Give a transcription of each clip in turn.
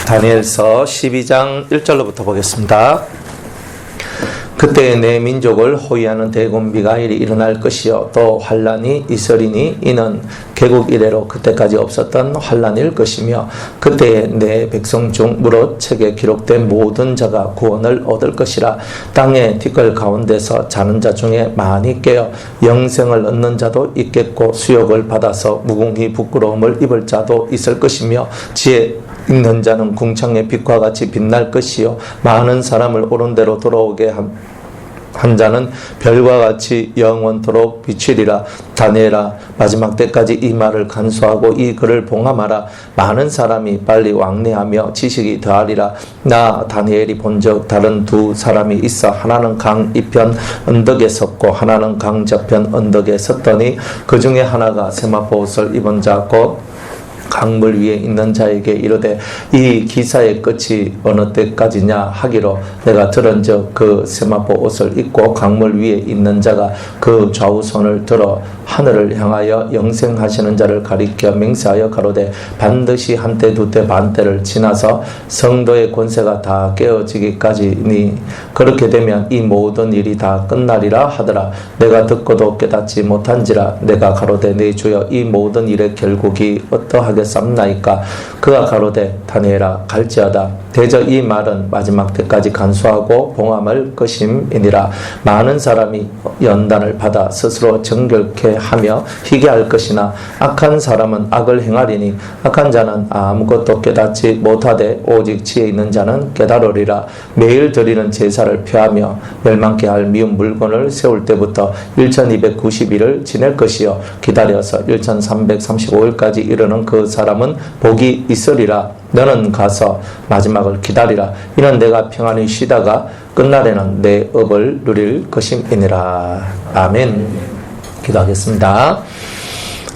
다니엘서 12장 1절로부터 보겠습니다. 그때 내 민족을 호위하는 대군비가 이리 일어날 것이요 또 환란이 있으리니 이는 개국 이래로 그때까지 없었던 환란일 것이며 그때에 내 백성 중 무릇 책에 기록된 모든 자가 구원을 얻을 것이라. 땅의 티끌 가운데서 자는 자 중에 많이 깨어 영생을 얻는 자도 있겠고 수욕을 받아서 무궁히 부끄러움을 입을 자도 있을 것이며 지혜 있는 자는 궁창의 빛과 같이 빛날 것이요 많은 사람을 옳은 대로 돌아오게 한 자는 별과 같이 영원토록 비치리라. 다니엘아, 마지막 때까지 이 말을 간수하고 이 글을 봉함하라. 많은 사람이 빨리 왕래하며 지식이 더하리라. 나 다니엘이 본즉 다른 두 사람이 있어 하나는 강 이편 언덕에 섰고 하나는 강 저편 언덕에 섰더니 그 중에 하나가 세마포 옷을 입은 자 곧 강물 위에 있는 자에게 이르되 이 기사의 끝이 어느 때까지냐 하기로 내가 들은즉 그 세마포 옷을 입고 강물 위에 있는 자가 그 좌우 손을 들어 하늘을 향하여 영생하시는 자를 가리켜 맹세하여 가로되 반드시 한때 두때 반때를 지나서 성도의 권세가 다 깨어지기까지니 그렇게 되면 이 모든 일이 다 끝나리라 하더라. 내가 듣고도 깨닫지 못한지라. 내가 가로되 내 주여 이 모든 일의 결국이 어떠하게 쌈나이까. 그가 가로되 다니엘아 갈지어다. 대저 이 말은 마지막 때까지 간수하고 봉함할 것임이니라. 많은 사람이 연단을 받아 스스로 정결케 하며 희게 할 것이나 악한 사람은 악을 행하리니 악한 자는 아무것도 깨닫지 못하되 오직 지혜 있는 자는 깨달으리라. 매일 드리는 제사를 펴하며 멸망케 할 미운 물건을 세울 때부터 1290일을 지낼 것이요 기다려서 1335일까지 이르는 그 사람은 복이 있으리라. 너는 가서 마지막을 기다리라. 이는 내가 평안히 쉬다가 끝날에는 내 업을 누릴 것임이니라. 아멘. 기도하겠습니다.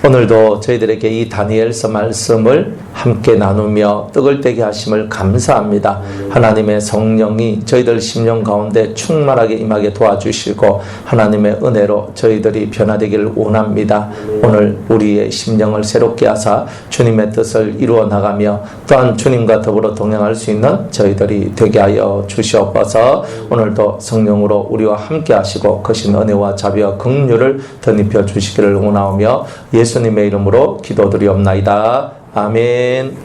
오늘도 저희들에게 이 다니엘서 말씀을 함께 나누며 떡을 떼게 하심을 감사합니다. 하나님의 성령이 저희들 심령 가운데 충만하게 임하게 도와주시고 하나님의 은혜로 저희들이 변화되기를 원합니다. 오늘 우리의 심령을 새롭게 하사 주님의 뜻을 이루어 나가며 또한 주님과 더불어 동행할 수 있는 저희들이 되게 하여 주시옵소서. 오늘도 성령으로 우리와 함께 하시고 거신 은혜와 자비와 긍휼을 덧입혀 주시기를 원하오며 예수님의 이름으로 기도드리옵나이다. 아멘.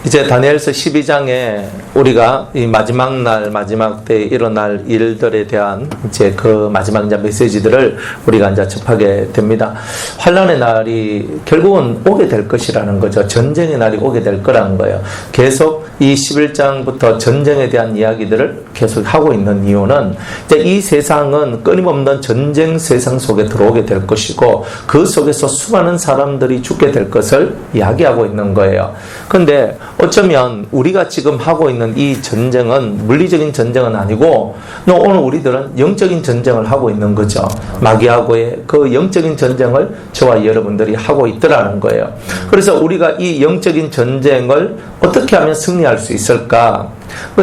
이제 다니엘서 12장에 우리가 이 마지막 날, 마지막 때에 일어날 일들에 대한 이제 그 마지막 이제 메시지들을 우리가 이제 접하게 됩니다. 환란의 날이 결국은 오게 될 것이라는 거죠. 전쟁의 날이 오게 될 거라는 거예요. 계속 이 11장부터 전쟁에 대한 이야기들을 계속 하고 있는 이유는 이제 이 세상은 끊임없는 전쟁 세상 속에 들어오게 될 것이고 그 속에서 수많은 사람들이 죽게 될 것을 이야기하고 있는 거예요. 그런데 어쩌면 우리가 지금 하고 있는 이 전쟁은 물리적인 전쟁은 아니고 오늘 우리들은 영적인 전쟁을 하고 있는 거죠. 마귀하고의 그 영적인 전쟁을 저와 여러분들이 하고 있더라는 거예요. 그래서 우리가 이 영적인 전쟁을 어떻게 하면 승리할 수 있을까?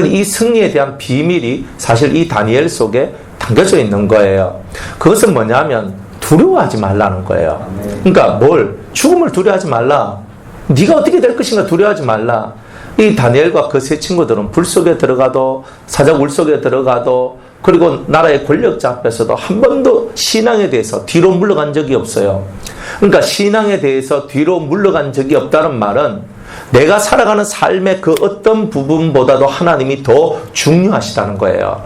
이 승리에 대한 비밀이 사실 이 다니엘 속에 담겨져 있는 거예요. 그것은 뭐냐면 두려워하지 말라는 거예요. 그러니까 죽음을 두려워하지 말라. 네가 어떻게 될 것인가 두려워하지 말라. 이 다니엘과 그 세 친구들은 불 속에 들어가도 사자굴 속에 들어가도 그리고 나라의 권력자 앞에서도 한 번도 신앙에 대해서 뒤로 물러간 적이 없어요. 그러니까 신앙에 대해서 뒤로 물러간 적이 없다는 말은 내가 살아가는 삶의 그 어떤 부분보다도 하나님이 더 중요하시다는 거예요.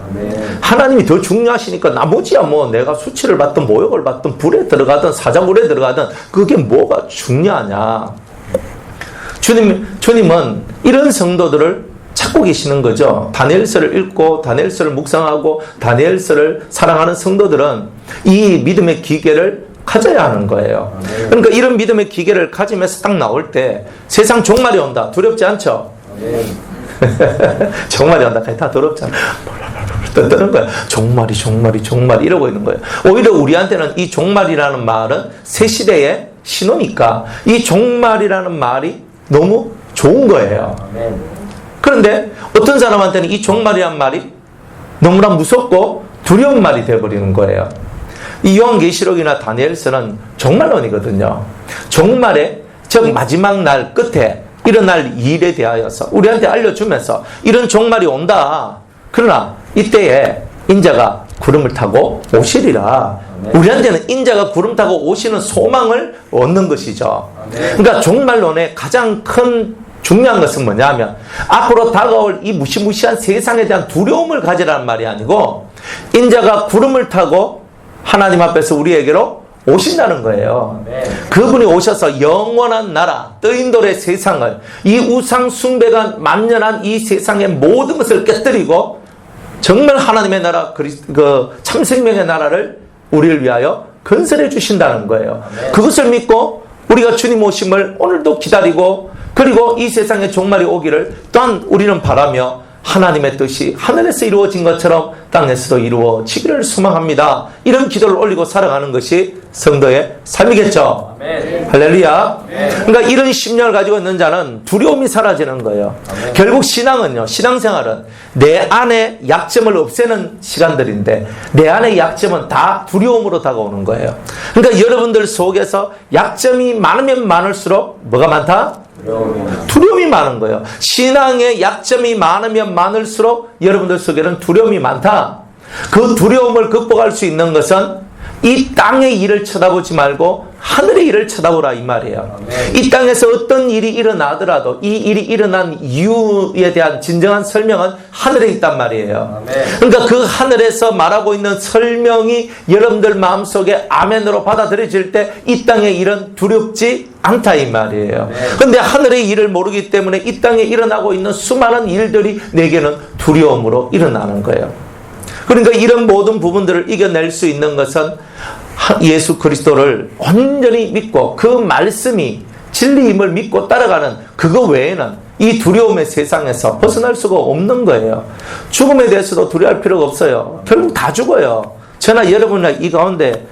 하나님이 더 중요하시니까 나머지야 뭐 내가 수치를 받든 모욕을 받든 불에 들어가든 사자굴에 들어가든 그게 뭐가 중요하냐. 주님은 이런 성도들을 찾고 계시는 거죠. 다니엘서를 읽고 다니엘서를 묵상하고 다니엘서를 사랑하는 성도들은 이 믿음의 기계를 가져야 하는 거예요. 그러니까 이런 믿음의 기계를 가지면서 딱 나올 때 세상 종말이 온다. 두렵지 않죠? 종말이 온다. 다 두렵잖아. 떠는 거야. 종말이 이러고 있는 거예요. 오히려 우리한테는 이 종말이라는 말은 새 시대의 신호니까 이 종말이라는 말이 너무 좋은 거예요. 그런데 어떤 사람한테는 이 종말이란 말이 너무나 무섭고 두려운 말이 되어버리는 거예요. 이 요한계시록이나 다니엘서는 종말론이거든요. 종말의 즉 마지막 날 끝에 일어날 일에 대하여서 우리한테 알려주면서 이런 종말이 온다. 그러나 이때에 인자가 구름을 타고 오시리라. 우리한테는 인자가 구름 타고 오시는 소망을 얻는 것이죠. 그러니까 종말론의 가장 큰 중요한 것은 뭐냐면 앞으로 다가올 이 무시무시한 세상에 대한 두려움을 가지라는 말이 아니고 인자가 구름을 타고 하나님 앞에서 우리에게로 오신다는 거예요. 그분이 오셔서 영원한 나라, 뜨인돌의 세상을, 이 우상 숭배가 만연한 이 세상의 모든 것을 깨뜨리고 정말 하나님의 나라, 참 생명의 나라를 우리를 위하여 건설해 주신다는 거예요. 그것을 믿고 우리가 주님 오심을 오늘도 기다리고, 그리고 이 세상의 종말이 오기를 또한 우리는 바라며 하나님의 뜻이 하늘에서 이루어진 것처럼 땅에서도 이루어지기를 소망합니다. 이런 기도를 올리고 살아가는 것이 성도의 삶이겠죠. 아멘. 할렐루야. 아멘. 그러니까 이런 심령을 가지고 있는 자는 두려움이 사라지는 거예요. 아멘. 결국 신앙은요, 신앙생활은 내 안에 약점을 없애는 시간들인데 내 안의 약점은 다 두려움으로 다가오는 거예요. 그러니까 여러분들 속에서 약점이 많으면 많을수록 뭐가 많다? 두려움이 많은 거예요. 신앙의 약점이 많으면 많을수록 여러분들 속에는 두려움이 많다. 그 두려움을 극복할 수 있는 것은 이 땅의 일을 쳐다보지 말고 하늘의 일을 쳐다보라 이 말이에요. 이 땅에서 어떤 일이 일어나더라도 이 일이 일어난 이유에 대한 진정한 설명은 하늘에 있단 말이에요. 그러니까 그 하늘에서 말하고 있는 설명이 여러분들 마음속에 아멘으로 받아들여질 때 이 땅의 일은 두렵지 않다 이 말이에요. 그런데 하늘의 일을 모르기 때문에 이 땅에 일어나고 있는 수많은 일들이 내게는 두려움으로 일어나는 거예요. 그러니까 이런 모든 부분들을 이겨낼 수 있는 것은 예수 그리스도를 온전히 믿고 그 말씀이 진리임을 믿고 따라가는 그거 외에는 이 두려움의 세상에서 벗어날 수가 없는 거예요. 죽음에 대해서도 두려워할 필요가 없어요. 결국 다 죽어요. 저나 여러분이나 이 가운데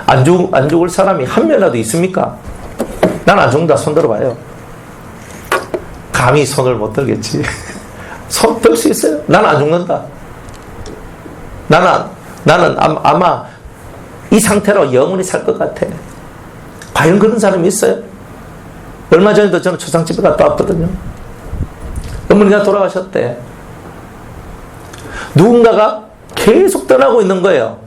안 죽을 사람이 한 명이라도 있습니까? 난 안 죽는다 손 들어봐요. 감히 손을 못 들겠지. 손 들 수 있어요? 난 안 죽는다. 나는 아마 이 상태로 영원히 살 것 같아. 과연 그런 사람이 있어요? 얼마 전에도 저는 초상집에 갔다 왔거든요. 어머니가 돌아가셨대. 누군가가 계속 떠나고 있는 거예요.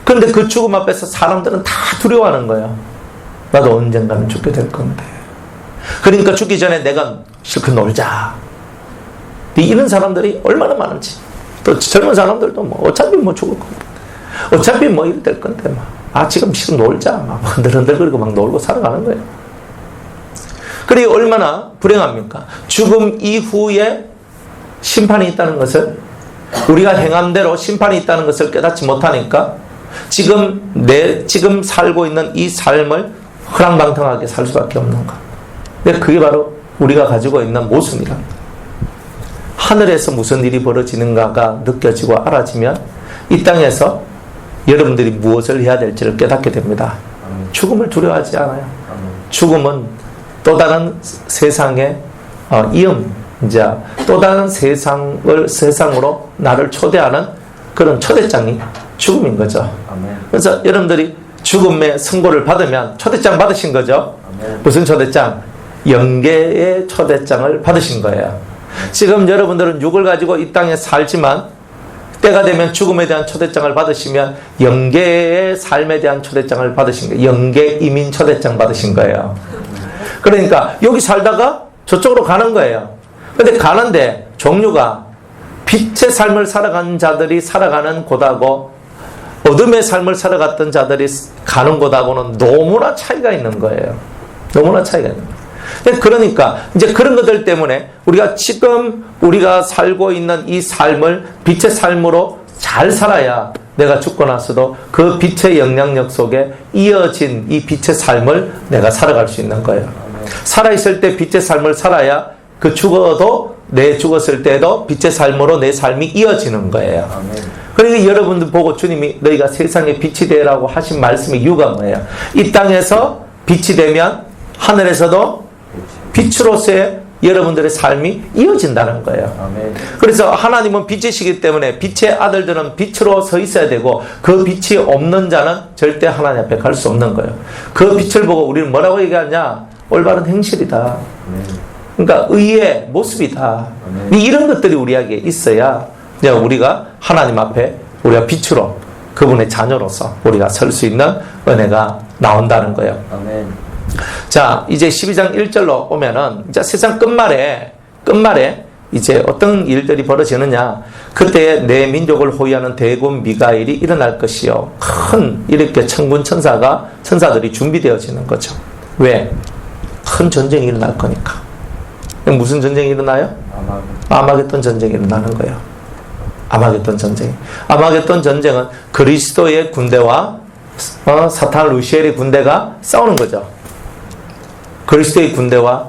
그런데 그 죽음 앞에서 사람들은 다 두려워하는 거예요. 나도 언젠가는 죽게 될 건데. 그러니까 죽기 전에 내가 실컷 놀자. 이런 사람들이 얼마나 많은지. 또 젊은 사람들도 어차피 죽을 건데. 어차피 이렇게 될 건데, 지금 놀자. 흔들흔들거리고 놀고 살아가는 거예요. 그리고 얼마나 불행합니까? 죽음 이후에 심판이 있다는 것을, 우리가 행한 대로 심판이 있다는 것을 깨닫지 못하니까 지금 살고 있는 이 삶을 허랑방탕하게 살 수밖에 없는 것. 근데 그게 바로 우리가 가지고 있는 모순이다. 하늘에서 무슨 일이 벌어지는가가 느껴지고 알아지면 이 땅에서 여러분들이 무엇을 해야 될지를 깨닫게 됩니다. 죽음을 두려워하지 않아요. 죽음은 또 다른 세상의 이음자, 또 다른 세상으로 나를 초대하는 그런 초대장이 죽음인 거죠. 그래서 여러분들이 죽음의 선고를 받으면 초대장 받으신 거죠. 무슨 초대장? 영계의 초대장을 받으신 거예요. 지금 여러분들은 육을 가지고 이 땅에 살지만 때가 되면 죽음에 대한 초대장을 받으시면 영계의 삶에 대한 초대장을 받으신 거예요. 영계 이민 초대장 받으신 거예요. 그러니까 여기 살다가 저쪽으로 가는 거예요. 근데 가는데 종류가 빛의 삶을 살아가는 자들이 살아가는 곳하고 어둠의 삶을 살아갔던 자들이 가는 곳하고는 너무나 차이가 있는 거예요. 너무나 차이가 있는 거예요. 그러니까 이제 그런 것들 때문에 우리가 지금 우리가 살고 있는 이 삶을 빛의 삶으로 잘 살아야 내가 죽고 나서도 그 빛의 영향력 속에 이어진 이 빛의 삶을 내가 살아갈 수 있는 거예요. 살아있을 때 빛의 삶을 살아야 그 죽었을 때도 빛의 삶으로 내 삶이 이어지는 거예요. 그러니까 여러분들 보고 주님이 너희가 세상의 빛이 되라고 하신 말씀의 이유가 뭐예요? 이 땅에서 빛이 되면 하늘에서도 빛으로서의 여러분들의 삶이 이어진다는 거예요. 아멘. 그래서 하나님은 빛이시기 때문에 빛의 아들들은 빛으로 서 있어야 되고 그 빛이 없는 자는 절대 하나님 앞에 갈 수 없는 거예요. 그 빛을 보고 우리는 뭐라고 얘기하냐? 올바른 행실이다. 그러니까 의의 모습이다. 이런 것들이 우리에게 있어야 이제 우리가 하나님 앞에 우리가 빛으로 그분의 자녀로서 우리가 설 수 있는 은혜가 나온다는 거예요. 아멘. 자, 이제 12장 1절로 오면은 이제 세상 끝말에 이제 어떤 일들이 벌어지느냐? 그때 내 민족을 호위하는 대군 미가엘이 일어날 것이요. 큰 이렇게 천군 천사들이 준비되어지는 거죠. 왜? 큰 전쟁이 일어날 거니까. 무슨 전쟁이 일어나요? 아마겟돈 전쟁이 일어나는 거예요. 아마겟돈 전쟁. 아마겟돈 전쟁은 그리스도의 군대와 사탄 루시엘의 군대가 싸우는 거죠. 그리스도의 군대와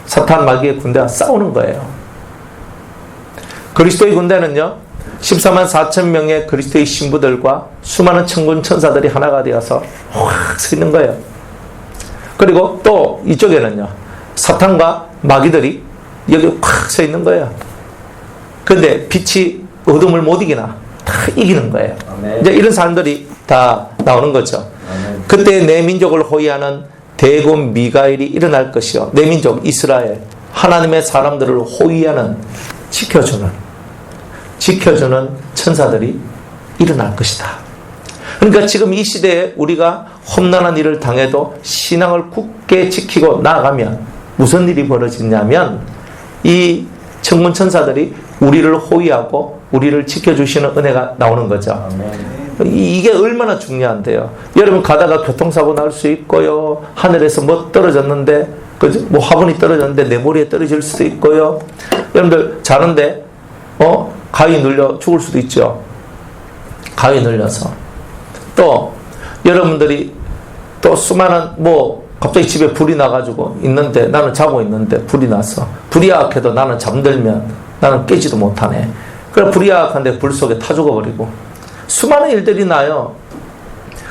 사탄 마귀의 군대가 싸우는 거예요. 그리스도의 군대는요, 14만 4천 명의 그리스도의 신부들과 수많은 천군 천사들이 하나가 되어서 확 서 있는 거예요. 그리고 또 이쪽에는요, 사탄과 마귀들이 여기 확 서 있는 거예요. 근데 빛이 어둠을 못 이기나? 다 이기는 거예요. 아멘. 이제 이런 사람들이 다 나오는 거죠. 아멘. 그때 내 민족을 호위하는 대군 미가엘이 일어날 것이요. 내 민족 이스라엘, 하나님의 사람들을 호위하는, 지켜주는 천사들이 일어날 것이다. 그러니까 지금 이 시대에 우리가 험난한 일을 당해도 신앙을 굳게 지키고 나아가면 무슨 일이 벌어지냐면 이 천군 천사들이 우리를 호위하고 우리를 지켜주시는 은혜가 나오는 거죠. 아멘. 이게 얼마나 중요한데요. 여러분 가다가 교통사고 날 수 있고요. 하늘에서 뭐 떨어졌는데, 그죠? 뭐 화분이 떨어졌는데 내 머리에 떨어질 수도 있고요. 여러분들 자는데 가위 눌려 죽을 수도 있죠. 가위 눌려서. 또 여러분들이 또 수많은 갑자기 집에 불이 나가지고 있는데 나는 자고 있는데 불이 나서 불이 약해도 나는 잠들면 나는 깨지도 못하네. 그래 불이 약한데 불 속에 타 죽어버리고 수많은 일들이 나요.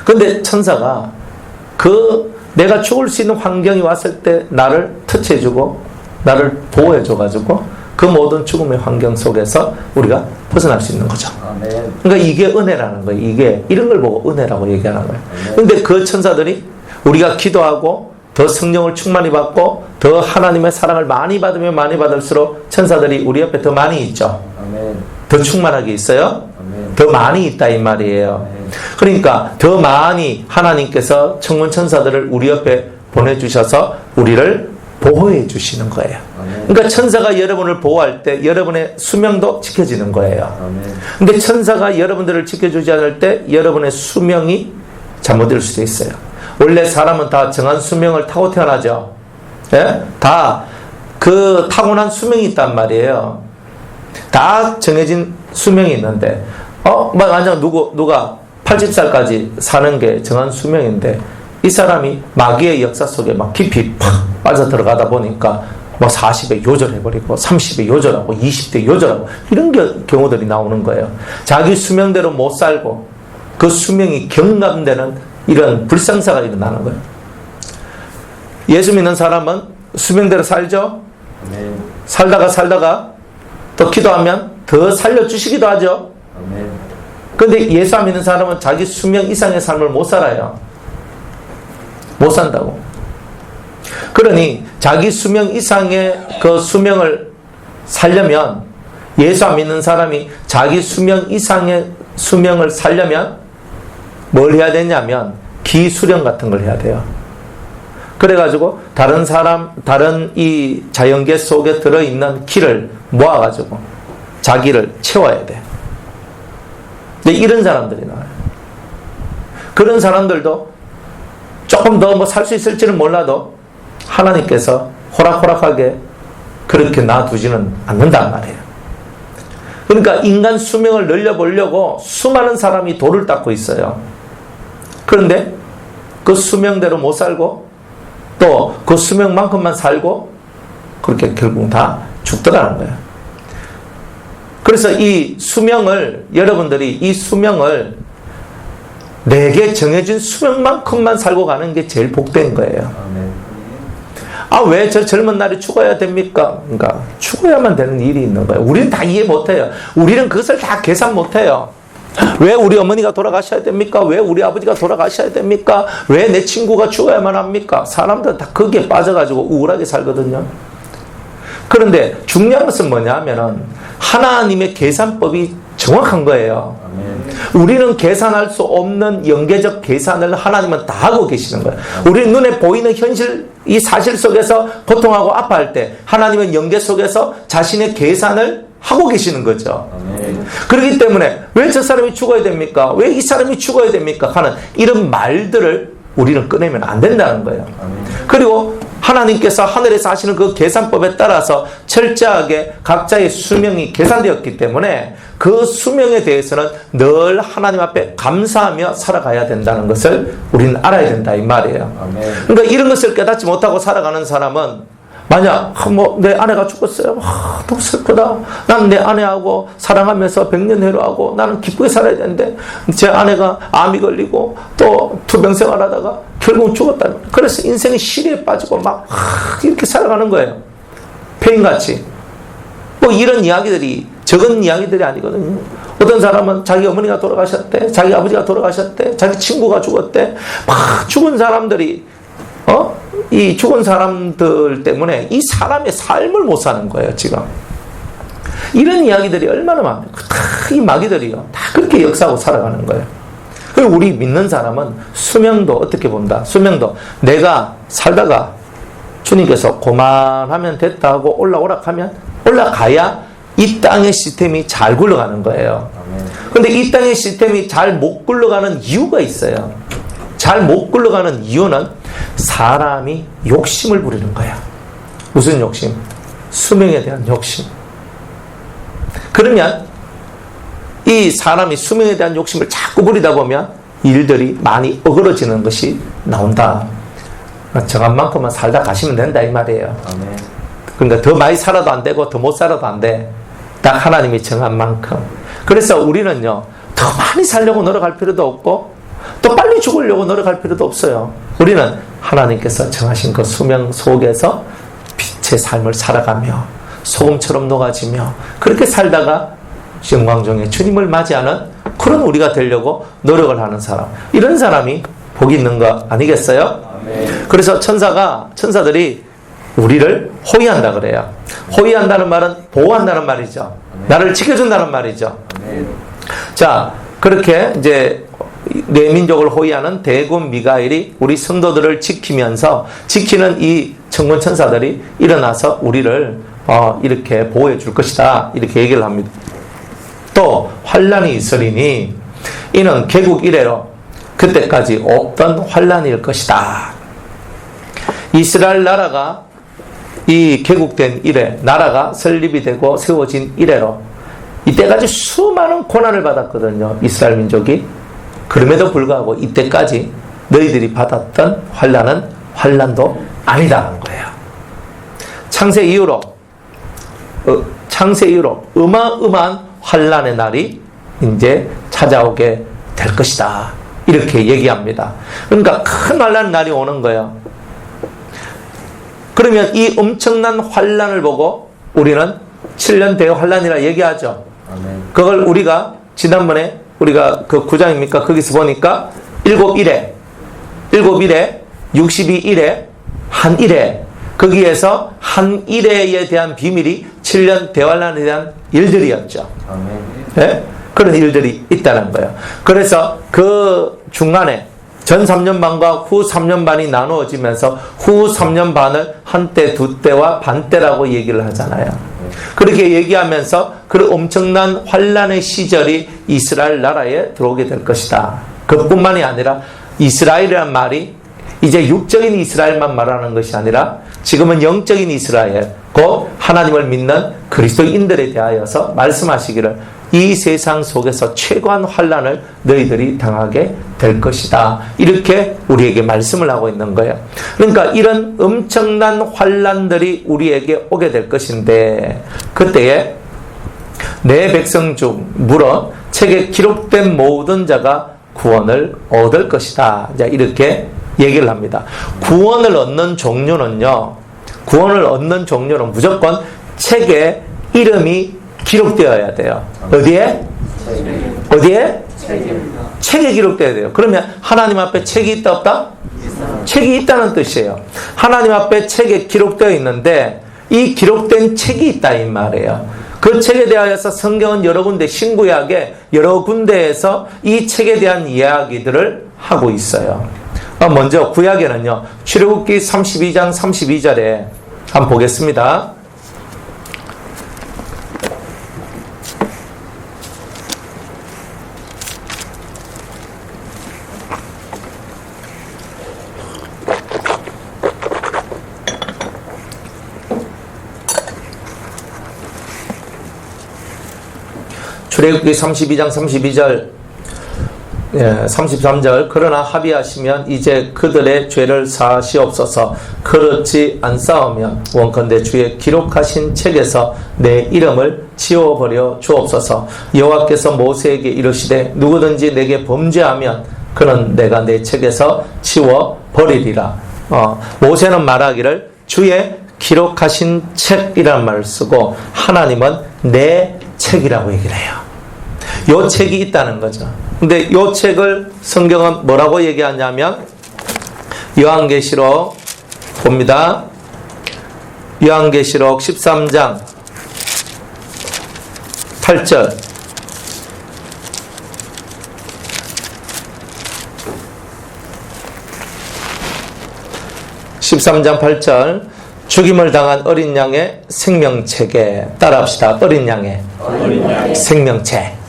근데 천사가 내가 죽을 수 있는 환경이 왔을 때 나를 터치해주고 나를 보호해줘가지고 그 모든 죽음의 환경 속에서 우리가 벗어날 수 있는 거죠. 아멘. 그러니까 이게 은혜라는 거예요. 이게 이런 걸 보고 은혜라고 얘기하는 거예요. 근데 그 천사들이 우리가 기도하고 더 성령을 충만히 받고 더 하나님의 사랑을 많이 받으면 많이 받을수록 천사들이 우리 옆에 더 많이 있죠. 아멘. 더 충만하게 있어요. 아멘. 더 많이 있다 이 말이에요. 그러니까 더 많이 하나님께서 천군 천사들을 우리 옆에 보내주셔서 우리를 보호해 주시는 거예요. 그러니까 천사가 여러분을 보호할 때 여러분의 수명도 지켜지는 거예요. 근데 천사가 여러분들을 지켜주지 않을 때 여러분의 수명이 잘못될 수도 있어요. 원래 사람은 다 정한 수명을 타고 태어나죠. 예? 다 그 타고난 수명이 있단 말이에요. 다 정해진 수명이 있는데 만약 누가 80살까지 사는 게 정한 수명인데 이 사람이 마귀의 역사 속에 막 깊이 팍 빠져 들어가다 보니까 40에 요절해버리고 30에 요절하고 20대 요절하고 이런 경우들이 나오는 거예요. 자기 수명대로 못 살고 그 수명이 경감되는 이런 불상사가 일어나는 거예요. 예수 믿는 사람은 수명대로 살죠. 살다가 또 기도하면 더 살려주시기도 하죠. 그런데 예수 안 믿는 사람은 자기 수명 이상의 삶을 못 살아요. 못 산다고. 그러니 자기 수명 이상의 그 수명을 살려면 예수 안 믿는 사람이 자기 수명 이상의 수명을 살려면 뭘 해야 되냐면 기수령 같은 걸 해야 돼요. 그래가지고 다른 이 자연계 속에 들어있는 기를 모아가지고 자기를 채워야 돼. 근데 이런 사람들이 나와요. 그런 사람들도 조금 더 살 수 있을지는 몰라도 하나님께서 호락호락하게 그렇게 놔두지는 않는단 말이에요. 그러니까 인간 수명을 늘려보려고 수많은 사람이 돌을 닦고 있어요. 그런데 그 수명대로 못 살고 또 그 수명만큼만 살고 그렇게 결국 다 죽더라는 거예요. 그래서 이 수명을 여러분들이 이 수명을 내게 정해진 수명만큼만 살고 가는 게 제일 복된 거예요. 왜 저 젊은 날이 죽어야 됩니까? 그러니까 죽어야만 되는 일이 있는 거예요. 우리는 다 이해 못해요. 우리는 그것을 다 계산 못해요. 왜 우리 어머니가 돌아가셔야 됩니까? 왜 우리 아버지가 돌아가셔야 됩니까? 왜 내 친구가 죽어야만 합니까? 사람들은 다 거기에 빠져가지고 우울하게 살거든요. 그런데 중요한 것은 뭐냐면은 하나님의 계산법이 정확한 거예요. 우리는 계산할 수 없는 영계적 계산을 하나님은 다 하고 계시는 거예요. 우리 눈에 보이는 현실, 이 사실 속에서 고통하고 아파할 때 하나님은 영계 속에서 자신의 계산을 하고 계시는 거죠. 그렇기 때문에 왜 저 사람이 죽어야 됩니까? 왜 이 사람이 죽어야 됩니까? 하는 이런 말들을 우리는 꺼내면 안 된다는 거예요. 그리고 하나님께서 하늘에서 하시는 그 계산법에 따라서 철저하게 각자의 수명이 계산되었기 때문에 그 수명에 대해서는 늘 하나님 앞에 감사하며 살아가야 된다는 것을 우리는 알아야 된다 이 말이에요. 그러니까 이런 것을 깨닫지 못하고 살아가는 사람은 만약 내 아내가 죽었어요. 너무 슬프다. 나는 내 아내하고 사랑하면서 100년 해로하고 나는 기쁘게 살아야 되는데 제 아내가 암이 걸리고 또 투병 생활하다가 결국 죽었다. 그래서 인생의 시리에 빠지고 막 이렇게 살아가는 거예요. 폐인같이. 뭐 이런 이야기들이 적은 이야기들이 아니거든요. 어떤 사람은 자기 어머니가 돌아가셨대, 자기 아버지가 돌아가셨대, 자기 친구가 죽었대. 막 죽은 사람들이 이 죽은 사람들 때문에 이 사람의 삶을 못 사는 거예요, 지금. 이런 이야기들이 얼마나 많아요. 다 이 마귀들이요. 다 그렇게 역사하고 살아가는 거예요. 그리고 우리 믿는 사람은 수명도 어떻게 본다? 수명도 내가 살다가 주님께서 고만하면 됐다 하고 올라가야 이 땅의 시스템이 잘 굴러가는 거예요. 그런데 이 땅의 시스템이 잘 못 굴러가는 이유가 있어요. 잘 못 굴러가는 이유는 사람이 욕심을 부리는 거야. 무슨 욕심? 수명에 대한 욕심. 그러면 이 사람이 수명에 대한 욕심을 자꾸 부리다 보면 일들이 많이 어그러지는 것이 나온다. 정한 만큼만 살다 가시면 된다 이 말이에요. 그러니까 더 많이 살아도 안 되고 더 못 살아도 안 돼. 딱 하나님이 정한 만큼. 그래서 우리는요, 더 많이 살려고 노력할 필요도 없고 또 빨리 죽으려고 노력할 필요도 없어요. 우리는 하나님께서 정하신 그 수명 속에서 빛의 삶을 살아가며 소금처럼 녹아지며 그렇게 살다가 영광 중에 주님을 맞이하는 그런 우리가 되려고 노력을 하는 사람, 이런 사람이 복이 있는 거 아니겠어요? 그래서 천사들이 우리를 호위한다 그래요. 호위한다는 말은 보호한다는 말이죠. 나를 지켜준다는 말이죠. 자, 그렇게 이제 내 민족을 호위하는 대군 미가엘이 우리 성도들을 지키는 이 천군 천사들이 일어나서 우리를 이렇게 보호해 줄 것이다, 이렇게 얘기를 합니다. 또 환란이 있으리니 이는 개국 이래로 그때까지 없던 환란일 것이다. 이스라엘 나라가 이 개국된 이래, 나라가 설립이 되고 세워진 이래로 이때까지 수많은 고난을 받았거든요, 이스라엘 민족이. 그럼에도 불구하고 이때까지 너희들이 받았던 환란은 환란도 아니다는 거예요. 창세 이후로 어마어마한 환란의 날이 이제 찾아오게 될 것이다, 이렇게 얘기합니다. 그러니까 큰 환란의 날이 오는 거예요. 그러면 이 엄청난 환란을 보고 우리는 7년 대의 환란이라 얘기하죠. 그걸 우리가 지난번에 우리가 그 9장입니까? 거기서 보니까 7일에 62일에 한 일에, 거기에서 한 일에에 대한 비밀이 7년 대환란에 대한 일들이었죠. 네? 그런 일들이 있다는 거예요. 그래서 그 중간에 전 3년 반과 후 3년 반이 나누어지면서 후 3년 반을 한때, 두때와 반때라고 얘기를 하잖아요. 그렇게 얘기하면서 그 엄청난 환란의 시절이 이스라엘 나라에 들어오게 될 것이다. 그뿐만이 아니라 이스라엘이라는 말이 이제 육적인 이스라엘만 말하는 것이 아니라 지금은 영적인 이스라엘, 곧 하나님을 믿는 그리스도인들에 대하여서 말씀하시기를 이 세상 속에서 최고한 환란을 너희들이 당하게 될 것이다, 이렇게 우리에게 말씀을 하고 있는 거예요. 그러니까 이런 엄청난 환란들이 우리에게 오게 될 것인데 그때에 내 백성 중 물어 책에 기록된 모든 자가 구원을 얻을 것이다, 이렇게 얘기를 합니다. 구원을 얻는 종류는요, 구원을 얻는 종료는 무조건 책에 이름이 기록되어야 돼요. 어디에? 어디에? 책에 기록되어야 돼요. 그러면 하나님 앞에 책이 있다 없다? 책이 있다는 뜻이에요. 하나님 앞에 책에 기록되어 있는데 이 기록된 책이 있다 이 말이에요. 그 책에 대하여서 성경은 여러 군데 신구약에 여러 군데에서 이 책에 대한 이야기들을 하고 있어요. 먼저 구약에는요. 출애굽기 32장 32절에 한번 보겠습니다. 출애굽기 32장 32절 33절 그러나 합의하시면 이제 그들의 죄를 사하시옵소서. 그렇지 않사오면 원컨대 주의 기록하신 책에서 내 이름을 지워버려 주옵소서. 여호와께서 모세에게 이르시되 누구든지 내게 범죄하면 그는 내가 내 책에서 지워버리리라. 모세는 말하기를 주의 기록하신 책이라는 말을 쓰고 하나님은 내 책이라고 얘기를 해요. 요 책이 있다는 거죠. 근데 요 책을 성경은 뭐라고 얘기하냐면 요한계시록 봅니다. 요한계시록 13장 8절 13장 8절 죽임을 당한 어린 양의 생명책에 따라합시다. 어린 양의 생명책.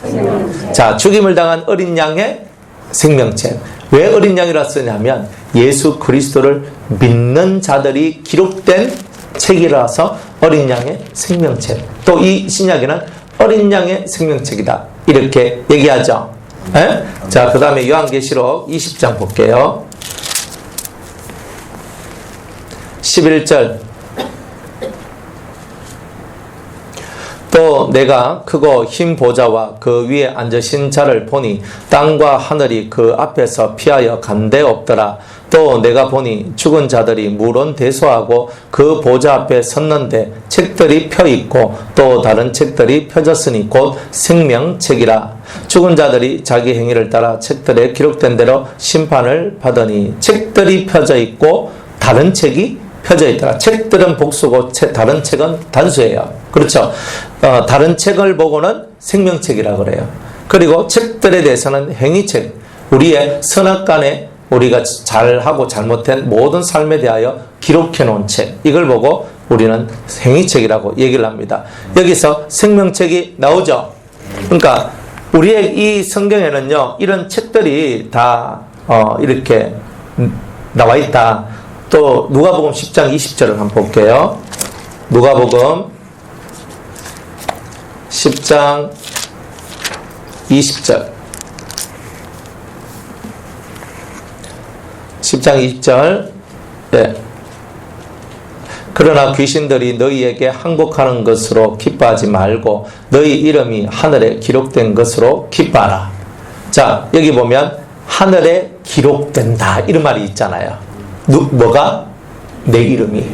자, 죽임을 당한 어린 양의 생명책. 왜 어린 양이라 쓰냐면 예수 그리스도를 믿는 자들이 기록된 책이라서 어린 양의 생명책. 또 이 신약에는 어린 양의 생명책이다. 이렇게 얘기하죠. 에? 자, 그 다음에 요한계시록 20장 볼게요. 11절 또 내가 크고 흰 보좌와 그 위에 앉으신 자를 보니 땅과 하늘이 그 앞에서 피하여 간데 없더라. 또 내가 보니 죽은 자들이 물은 대소하고 그 보좌 앞에 섰는데 책들이 펴있고 또 다른 책들이 펴졌으니 곧 생명책이라. 죽은 자들이 자기 행위를 따라 책들에 기록된 대로 심판을 받으니 책들이 펴져 있고 다른 책이 펴져 있더라. 책들은 복수고 다른 책은 단수예요. 그렇죠. 다른 책을 보고는 생명책이라고 그래요. 그리고 책들에 대해서는 행위책, 우리의 선악간에 우리가 잘하고 잘못한 모든 삶에 대하여 기록해 놓은 책, 이걸 보고 우리는 행위책이라고 얘기를 합니다. 여기서 생명책이 나오죠. 그러니까 우리의 이 성경에는요 이런 책들이 다 이렇게 나와 있다. 또 누가복음 10장 20절을 한번 볼게요. 누가복음 10장 20절 10장 20절 네. 그러나 귀신들이 너희에게 항복하는 것으로 기뻐하지 말고 너희 이름이 하늘에 기록된 것으로 기뻐하라. 자, 여기 보면 하늘에 기록된다 이런 말이 있잖아요. 뭐가? 내 이름이,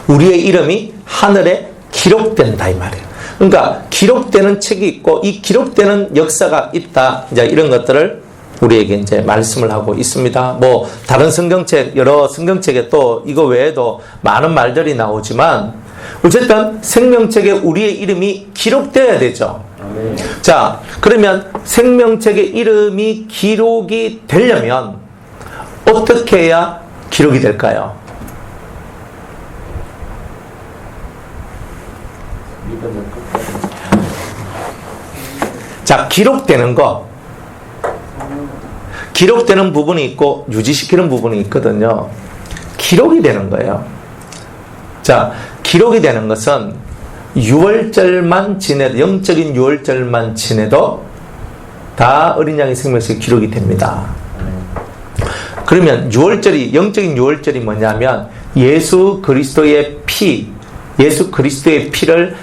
우리의 이름이 하늘에 기록된다 이 말이에요. 그러니까 기록되는 책이 있고 이 기록되는 역사가 있다. 이제 이런 것들을 우리에게 이제 말씀을 하고 있습니다. 뭐 다른 성경책, 여러 성경책에 또 이거 외에도 많은 말들이 나오지만 어쨌든 생명책에 우리의 이름이 기록되어야 되죠. 자, 그러면 생명책에 이름이 기록이 되려면 어떻게 해야 기록이 될까요? 자, 기록되는 거, 기록되는 부분이 있고 유지시키는 부분이 있거든요. 기록이 되는 거예요. 자, 기록이 되는 것은 유월절만 지내도, 영적인 유월절만 지내도 다 어린 양의 생명책에 기록이 됩니다. 그러면 유월절이, 영적인 유월절이 뭐냐면 예수 그리스도의 피, 예수 그리스도의 피를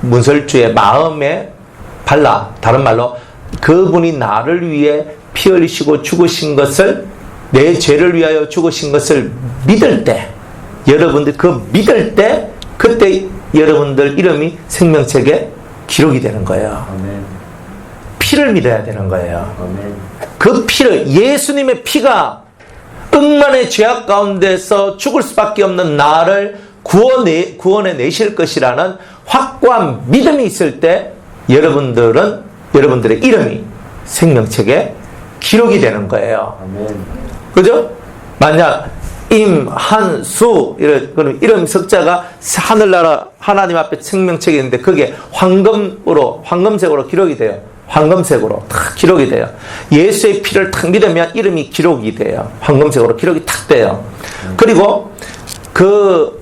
문설주의 마음에 발라, 다른 말로 그분이 나를 위해 피 흘리시고 죽으신 것을, 내 죄를 위하여 죽으신 것을 믿을 때, 여러분들 그 믿을 때 그때 여러분들 이름이 생명책에 기록이 되는 거예요. 아멘. 피를 믿어야 되는 거예요. 아멘. 그 피를, 예수님의 피가 억만의 죄악 가운데서 죽을 수밖에 없는 나를 구원해 내실 것이라는 확고한 믿음이 있을 때 여러분들의 이름이 생명책에 기록이 되는 거예요. 아멘. 그죠? 만약 임한수 그럼 이름 석자가 하늘나라 하나님 앞에 생명책에 있는데 그게 황금색으로 기록이 돼요. 황금색으로 탁 기록이 돼요. 예수의 피를 탁 믿으면 이름이 기록이 돼요. 황금색으로 기록이 탁 돼요. 그리고 그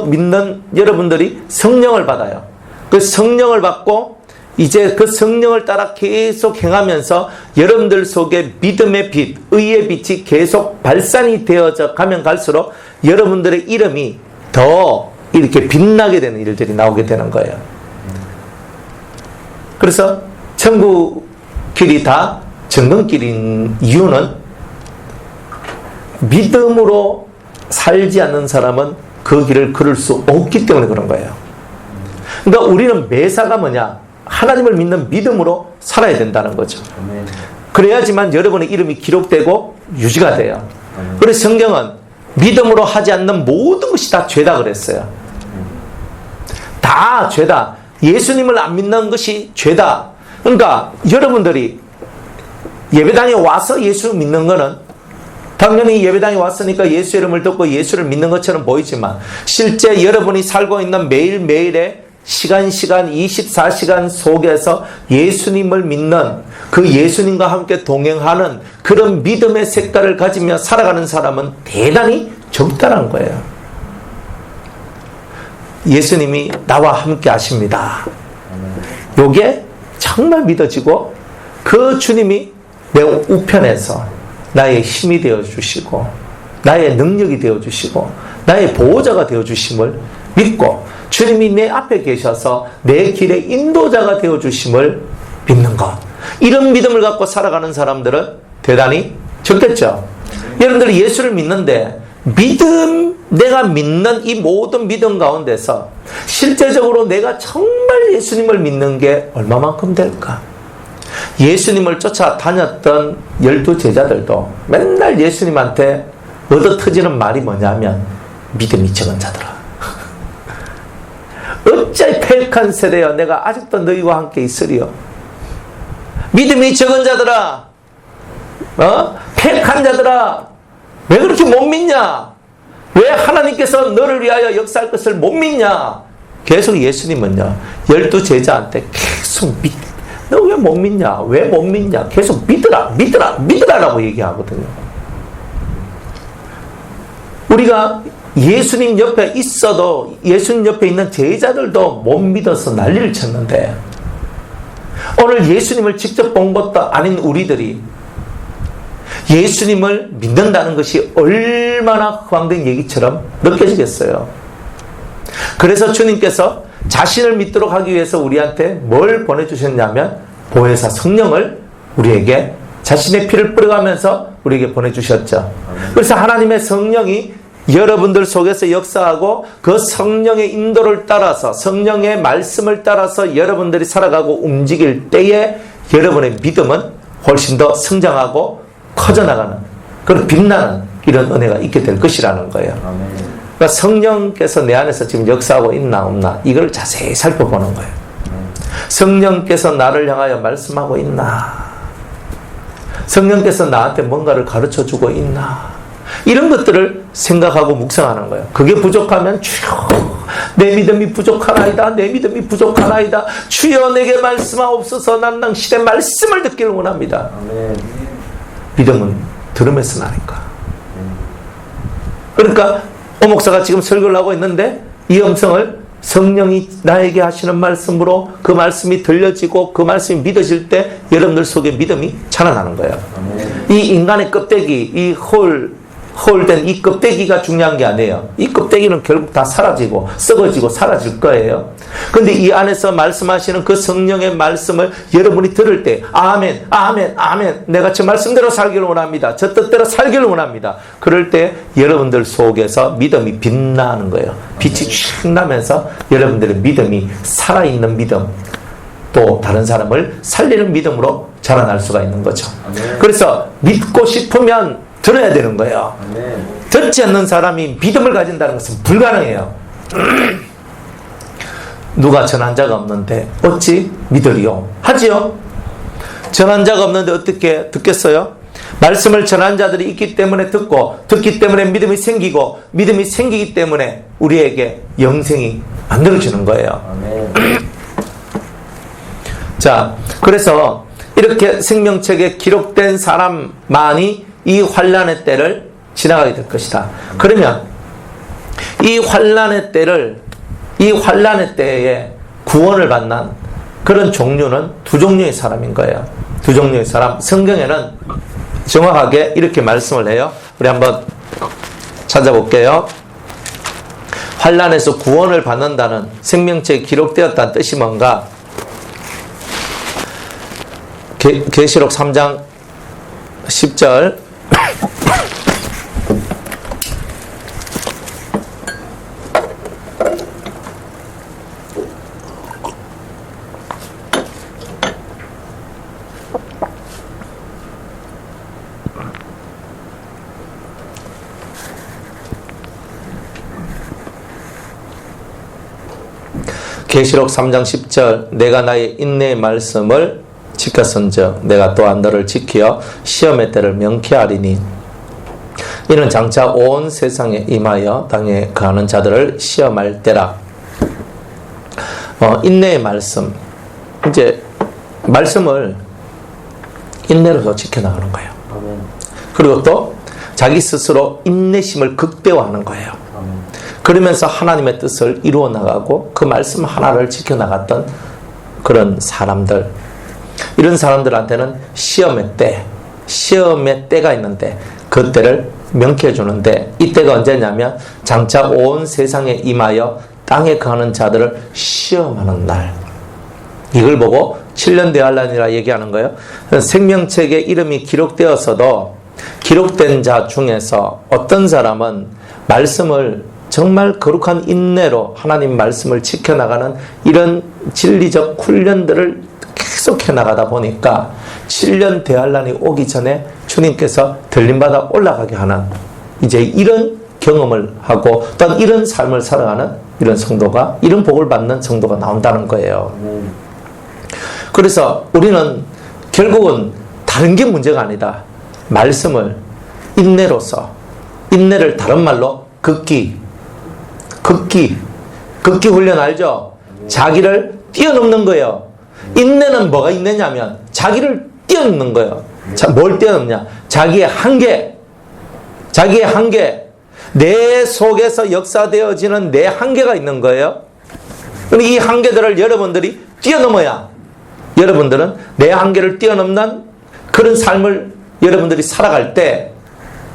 믿는 여러분들이 성령을 받아요. 그 성령을 받고 이제 그 성령을 따라 계속 행하면서 여러분들 속에 믿음의 빛, 의의 빛이 계속 발산이 되어져 가면 갈수록 여러분들의 이름이 더 이렇게 빛나게 되는 일들이 나오게 되는 거예요. 그래서 천국 길이 다 정금길인 이유는 믿음으로 살지 않는 사람은 그 길을 걸을 수 없기 때문에 그런 거예요. 그러니까 우리는 매사가 뭐냐? 하나님을 믿는 믿음으로 살아야 된다는 거죠. 아멘. 그래야지만 여러분의 이름이 기록되고 유지가 돼요. 그래서 성경은 믿음으로 하지 않는 모든 것이 다 죄다 그랬어요. 다 죄다. 예수님을 안 믿는 것이 죄다. 그러니까 여러분들이 예배당에 와서 예수를 믿는 거는 당연히 예배당에 왔으니까 예수 이름을 듣고 예수를 믿는 것처럼 보이지만 실제 여러분이 살고 있는 매일매일의 시간 24시간 속에서 예수님을 믿는 그 예수님과 함께 동행하는 그런 믿음의 색깔을 가지며 살아가는 사람은 대단히 적다란 거예요. 예수님이 나와 함께 하십니다. 요게 정말 믿어지고 그 주님이 내 우편에서 나의 힘이 되어주시고 나의 능력이 되어주시고 나의 보호자가 되어주심을 믿고 주님이 내 앞에 계셔서 내 길의 인도자가 되어주심을 믿는 것. 이런 믿음을 갖고 살아가는 사람들은 대단히 적겠죠. 여러분들이 예수를 믿는데 내가 믿는 이 모든 믿음 가운데서 실제적으로 내가 정말 예수님을 믿는 게 얼마만큼 될까? 예수님을 쫓아다녔던 12제자들도 맨날 예수님한테 얻어터지는 말이 뭐냐면 믿음이 적은 자들아. 어찌 패역한 세대여 내가 아직도 너희와 함께 있으리요. 믿음이 적은 자들아, 패역한 자들아, 왜 그렇게 못 믿냐? 왜 하나님께서 너를 위하여 역사할 것을 못 믿냐? 계속 예수님은요 12제자한테 계속 너 왜 못 믿냐? 왜 못 믿냐? 계속 믿으라라고 얘기하거든요. 우리가 예수님 옆에 있어도 예수님 옆에 있는 제자들도 못 믿어서 난리를 쳤는데 오늘 예수님을 직접 본 것도 아닌 우리들이 예수님을 믿는다는 것이 얼마나 허황된 얘기처럼 느껴지겠어요. 그래서 주님께서 자신을 믿도록 하기 위해서 우리한테 뭘 보내주셨냐면 보혜사 성령을 우리에게 자신의 피를 뿌려가면서 우리에게 보내주셨죠. 그래서 하나님의 성령이 여러분들 속에서 역사하고 그 성령의 인도를 따라서 성령의 말씀을 따라서 여러분들이 살아가고 움직일 때에 여러분의 믿음은 훨씬 더 성장하고 커져나가는 그런 빛나는 이런 은혜가 있게 될 것이라는 거예요. 그러니까 성령께서 내 안에서 지금 역사하고 있나 없나 이걸 자세히 살펴보는 거예요. 성령께서 나를 향하여 말씀하고 있나? 성령께서 나한테 뭔가를 가르쳐주고 있나? 이런 것들을 생각하고 묵상하는 거예요. 그게 부족하면 주여 내 믿음이 부족하나이다. 내 믿음이 부족하나이다. 주여 내게 말씀하옵소서. 난 당신의 말씀을 듣기를 원합니다. 아멘. 믿음은 들으면서 나니까. 그러니까 오목사가 지금 설교를 하고 있는데 이 음성을 성령이 나에게 하시는 말씀으로 그 말씀이 들려지고 그 말씀이 믿어질 때 여러분들 속에 믿음이 자라나는 거예요. 이 인간의 껍데기, 이 홀, 허울된 이 껍데기가 중요한 게 아니에요. 이 껍데기는 결국 다 사라지고 썩어지고 사라질 거예요. 근데 이 안에서 말씀하시는 그 성령의 말씀을 여러분이 들을 때 아멘, 아멘, 아멘, 내가 저 말씀대로 살기를 원합니다. 저 뜻대로 살기를 원합니다. 그럴 때 여러분들 속에서 믿음이 빛나는 거예요. 빛이 쫙 나면서 여러분들의 믿음이 살아있는 믿음, 또 다른 사람을 살리는 믿음으로 자라날 수가 있는 거죠. 그래서 믿고 싶으면 들어야 되는 거예요. 듣지 않는 사람이 믿음을 가진다는 것은 불가능해요. 누가 전한 자가 없는데 어찌 믿으리요? 하지요. 전한 자가 없는데 어떻게 듣겠어요? 말씀을 전한 자들이 있기 때문에 듣고, 듣기 때문에 믿음이 생기고, 믿음이 생기기 때문에 우리에게 영생이 만들어지는 거예요. 자, 그래서 이렇게 생명책에 기록된 사람만이 이 환난의 때를 지나가게 될 것이다. 그러면 이 환난의 때에 구원을 받는 그런 종류는 두 종류의 사람인 거예요. 두 종류의 사람. 성경에는 정확하게 이렇게 말씀을 해요. 우리 한번 찾아볼게요. 환난에서 구원을 받는다는, 생명책에 기록되었다는 뜻이 뭔가? 계시록 3장 10절 계시록 3장 10절 내가 나의 인내의 말씀을 지켰은즉 내가 또한 너를 지켜 시험의 때를 명쾌하리니 이는 장차 온 세상에 임하여 땅에 거하는 자들을 시험할 때라. 인내의 말씀, 이제 말씀을 인내로서 지켜나가는 거예요. 그리고 또 자기 스스로 인내심을 극대화하는 거예요. 그러면서 하나님의 뜻을 이루어 나가고 그 말씀 하나를 지켜나갔던 그런 사람들, 이런 사람들한테는 시험의 때가 있는데 그 때를 명쾌해 주는데, 이 때가 언제냐면 장차 온 세상에 임하여 땅에 거하는 자들을 시험하는 날. 이걸 보고 7년 대환란이라 얘기하는 거예요. 생명책에 이름이 기록되었어도 기록된 자 중에서 어떤 사람은 말씀을 정말 거룩한 인내로 하나님 말씀을 지켜나가는 이런 진리적 훈련들을 계속해 나가다 보니까 7년 대환란이 오기 전에 주님께서 들림받아 올라가게 하는, 이제 이런 경험을 하고 또한 이런 삶을 살아가는 이런 성도가, 이런 복을 받는 성도가 나온다는 거예요. 그래서 우리는 결국은 다른 게 문제가 아니다. 말씀을 인내로서, 인내를 다른 말로 극기 훈련 알죠? 자기를 뛰어넘는 거예요. 인내는 뭐가 있느냐면 자기를 뛰어넘는 거예요. 뭘 뛰어넘냐? 자기의 한계, 내 속에서 역사되어지는 내 한계가 있는 거예요. 이 한계들을 여러분들이 뛰어넘어야 여러분들은 내 한계를 뛰어넘는 그런 삶을 여러분들이 살아갈 때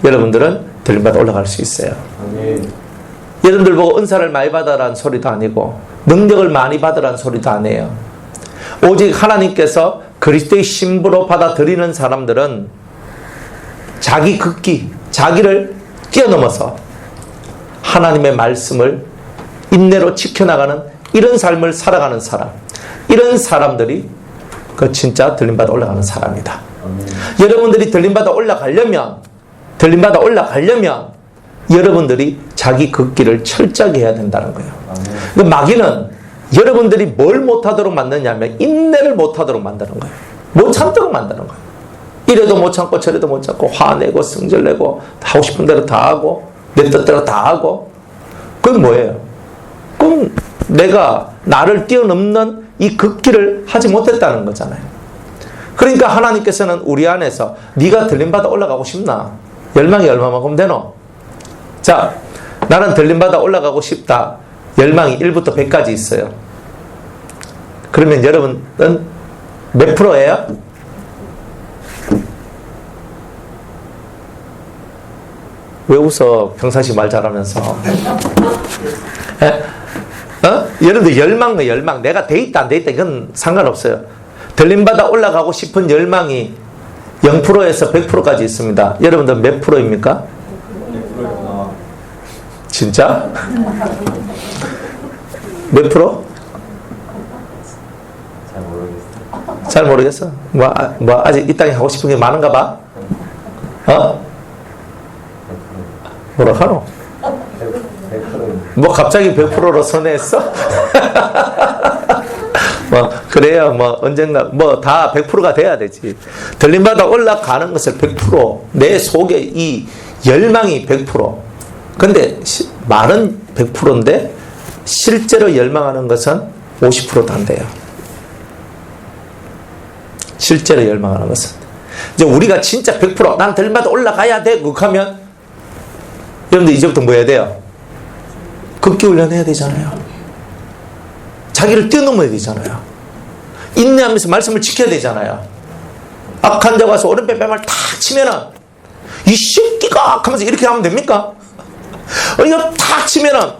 여러분들은 들림받아 올라갈 수 있어요. 여러분들 보고 은사를 많이 받아라는 소리도 아니고 능력을 많이 받으라는 소리도 아니에요. 오직 하나님께서 그리스도의 신부로 받아들이는 사람들은 자기 극기, 자기를 뛰어넘어서 하나님의 말씀을 인내로 지켜나가는 이런 삶을 살아가는 사람, 이런 사람들이 그 진짜 들림받아 올라가는 사람이다. 여러분들이 들림받아 올라가려면 여러분들이 자기 극기를 철저하게 해야 된다는 거예요. 마귀는 여러분들이 뭘 못하도록 만드냐면 인내를 못하도록 만드는 거예요. 못 참도록 만드는 거예요. 이래도 못 참고 저래도 못 참고 화내고 성질내고 하고 싶은 대로 다 하고 내 뜻대로 다 하고, 그건 뭐예요? 그럼 내가 나를 뛰어넘는 이 극기를 하지 못했다는 거잖아요. 그러니까 하나님께서는 우리 안에서 네가 들림받아 올라가고 싶나? 열망이 얼마만큼 되노? 자, 나는 들림받아 올라가고 싶다. 열망이 1부터 100까지 있어요. 그러면 여러분은 몇 프로예요? 왜 웃어? 평상시 말 잘하면서. 에? 여러분들 열망. 내가 돼 있다 안 돼 있다 이건 상관없어요. 들림받아 올라가고 싶은 열망이 0%에서 100%까지 있습니다. 여러분들 몇 프로입니까? 진짜? 몇 프로? 잘 모르겠어. 뭐 아직 이 땅에 하고 싶은 게 많은가 봐? 뭐라 하노? 뭐 갑자기 100%로 선회했어? 뭐 그래야 뭐 언젠가 뭐 다 100%가 돼야 되지. 들림받아 올라가는 것을 100% 내 속에 이 열망이 100%. 근데 말은 100%인데 실제로 열망하는 것은 50%도 안 돼요. 실제로 열망하는 것은. 이제 우리가 진짜 100% 난 들림받아 올라가야 돼. 그렇게 하면 여러분들 이제부터 뭐 해야 돼요? 극기훈련 해야 되잖아요. 자기를 뛰어넘어야 되잖아요. 인내하면서 말씀을 지켜야 되잖아요. 악한 자가 와서 오른뺨 뺨을 탁 치면은 이 새끼가 하면서 이렇게 하면 됩니까? 이거 탁 치면은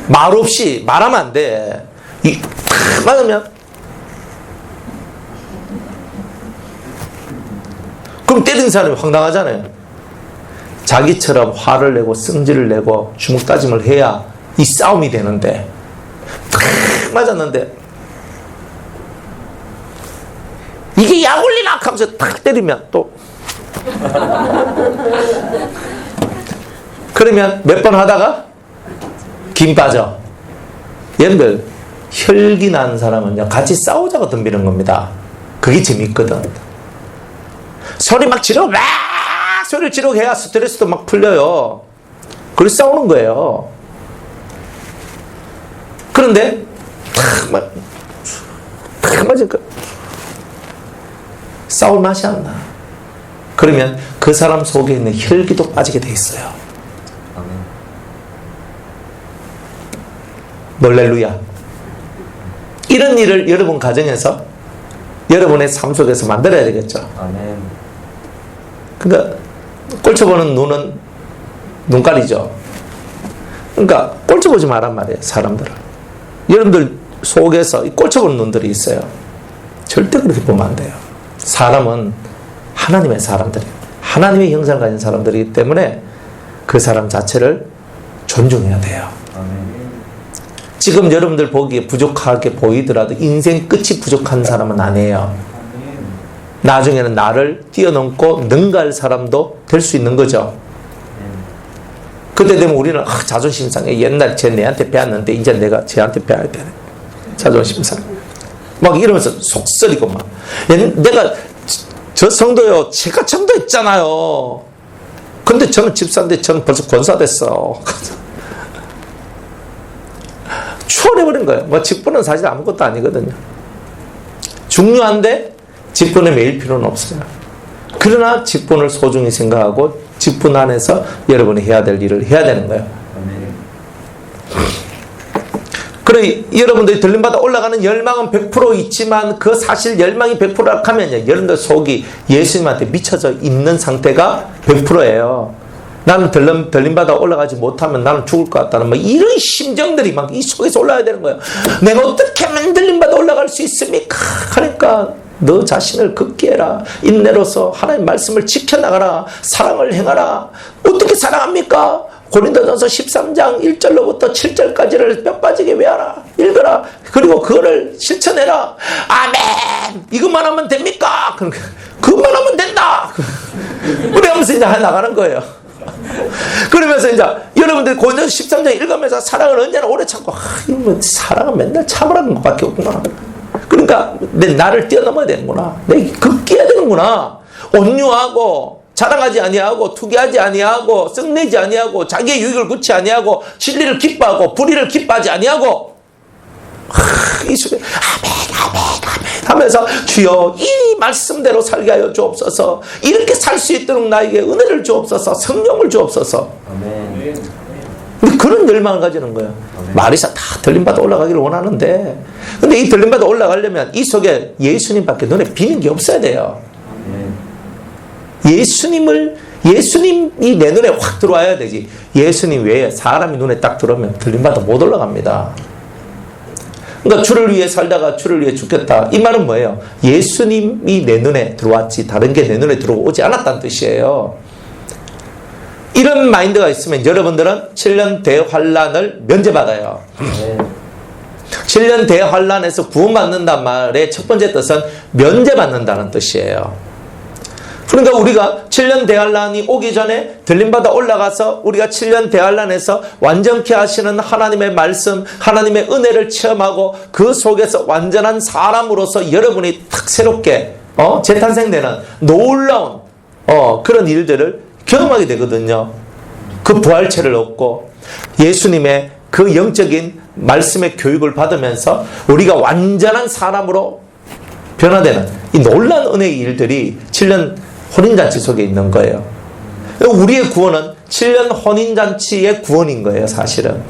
말 없이 말하면 안 돼. 이 탁 맞으면 그럼 때린 사람이 황당하잖아요. 자기처럼 화를 내고 승질을 내고 주먹다짐을 해야 이 싸움이 되는데 탁 맞았는데 이게 약 올리나 하면서 탁 때리면 또 그러면 몇 번 하다가 김 빠져. 여러분들 혈기 난 사람은요 같이 싸우자고 덤비는 겁니다. 그게 재밌거든. 소리 막 지르고 막 소리를 지르고 해야 스트레스도 막 풀려요. 그래서 싸우는 거예요. 그런데 탁 맞으니까 싸울 맛이 안 나. 그러면 그 사람 속에 있는 혈기도 빠지게 돼 있어요. 놀렐루야. 이런 일을 여러분 가정에서 여러분의 삶 속에서 만들어야 되겠죠. 그러니까 꼴쳐보는 눈은 눈깔이죠. 그러니까 꼴쳐보지 말란 말이에요. 사람들을. 여러분들 속에서 꼴쳐보는 눈들이 있어요. 절대 그렇게 보면 안 돼요. 사람은 하나님의 사람들이에요. 하나님의 형상을 가진 사람들이기 때문에 그 사람 자체를 존중해야 돼요. 지금 여러분들 보기에 부족하게 보이더라도 인생 끝이 부족한 사람은 아니에요. 나중에는 나를 뛰어넘고 능가할 사람도 될 수 있는 거죠. 그때 되면 우리는 자존심 상해. 옛날 쟤 내한테 배웠는데 이제 내가 쟤한테 배워야 되네. 자존심 상해. 막 이러면서 속쓰리고 막. 내가 저 성도요 제가 전도했잖아요. 근데 저는 집사인데 저는 벌써 권사됐어. 추월해버린 거예요. 뭐 직분은 사실 아무것도 아니거든요. 중요한데 직분에 매일 필요는 없어요. 그러나 직분을 소중히 생각하고 직분 안에서 여러분이 해야 될 일을 해야 되는 거예요. 그래 여러분들이 들림받아 올라가는 열망은 100% 있지만 그 사실 열망이 100%라 하면요. 여러분들 속이 예수님한테 미쳐져 있는 상태가 100%예요. 나는 들림받아 올라가지 못하면 나는 죽을 것 같다는 뭐 이런 심정들이 막 이 속에서 올라야 되는 거예요. 내가 어떻게 하면 들림받아 올라갈 수 있습니까? 그러니까 너 자신을 극기해라. 인내로서 하나님 말씀을 지켜나가라. 사랑을 행하라. 어떻게 사랑합니까? 고린도전서 13장 1절로부터 7절까지를 뼈 빠지게 외워라. 읽어라. 그리고 그거를 실천해라. 아멘. 이것만 하면 됩니까? 그것만 하면 된다. 그러면서 이제 나가는 거예요. 그러면서 이제 여러분들 고린도전서 13장 읽으면서 사랑을 언제나 오래 참고 사랑은 맨날 참으라는 것밖에 없구나. 그러니까 나를 뛰어넘어야 되는구나. 내가 극기해야 되는구나. 온유하고 자랑하지 아니하고 투기하지 아니하고 썩내지 아니하고 자기의 유익을 굳지 아니하고 진리를 기뻐하고 불의를 기뻐하지 아니하고 이 속에 아멘 하면서 주여 이 말씀대로 살게 하여 주옵소서. 이렇게 살 수 있도록 나에게 은혜를 주옵소서. 성령을 주옵소서. 근데 그런 열망을 가지는 거예요. 마리사 다 들림받아 올라가기를 원하는데 근데 이 들림받아 올라가려면 이 속에 예수님밖에 눈에 비는 게 없어야 돼요. 예수님이 내 눈에 확 들어와야 되지. 예수님 외에 사람이 눈에 딱 들어오면 들림받아 못 올라갑니다. 그러니까 주를 위해 살다가 주를 위해 죽겠다. 이 말은 뭐예요? 예수님이 내 눈에 들어왔지 다른 게 내 눈에 들어오지 않았다는 뜻이에요. 이런 마인드가 있으면 여러분들은 7년 대환란을 면제받아요. 7년 대환란에서 구원받는다는 말의 첫 번째 뜻은 면제받는다는 뜻이에요. 그러니까 우리가 7년 대환란이 오기 전에 들림받아 올라가서 우리가 7년 대환란에서 완전케 하시는 하나님의 말씀, 하나님의 은혜를 체험하고 그 속에서 완전한 사람으로서 여러분이 탁 새롭게 재탄생되는 놀라운 그런 일들을 경험하게 되거든요. 그 부활체를 얻고 예수님의 그 영적인 말씀의 교육을 받으면서 우리가 완전한 사람으로 변화되는 이 놀라운 은혜의 일들이 7년 혼인잔치 속에 있는 거예요. 우리의 구원은 7년 혼인잔치의 구원인 거예요, 사실은.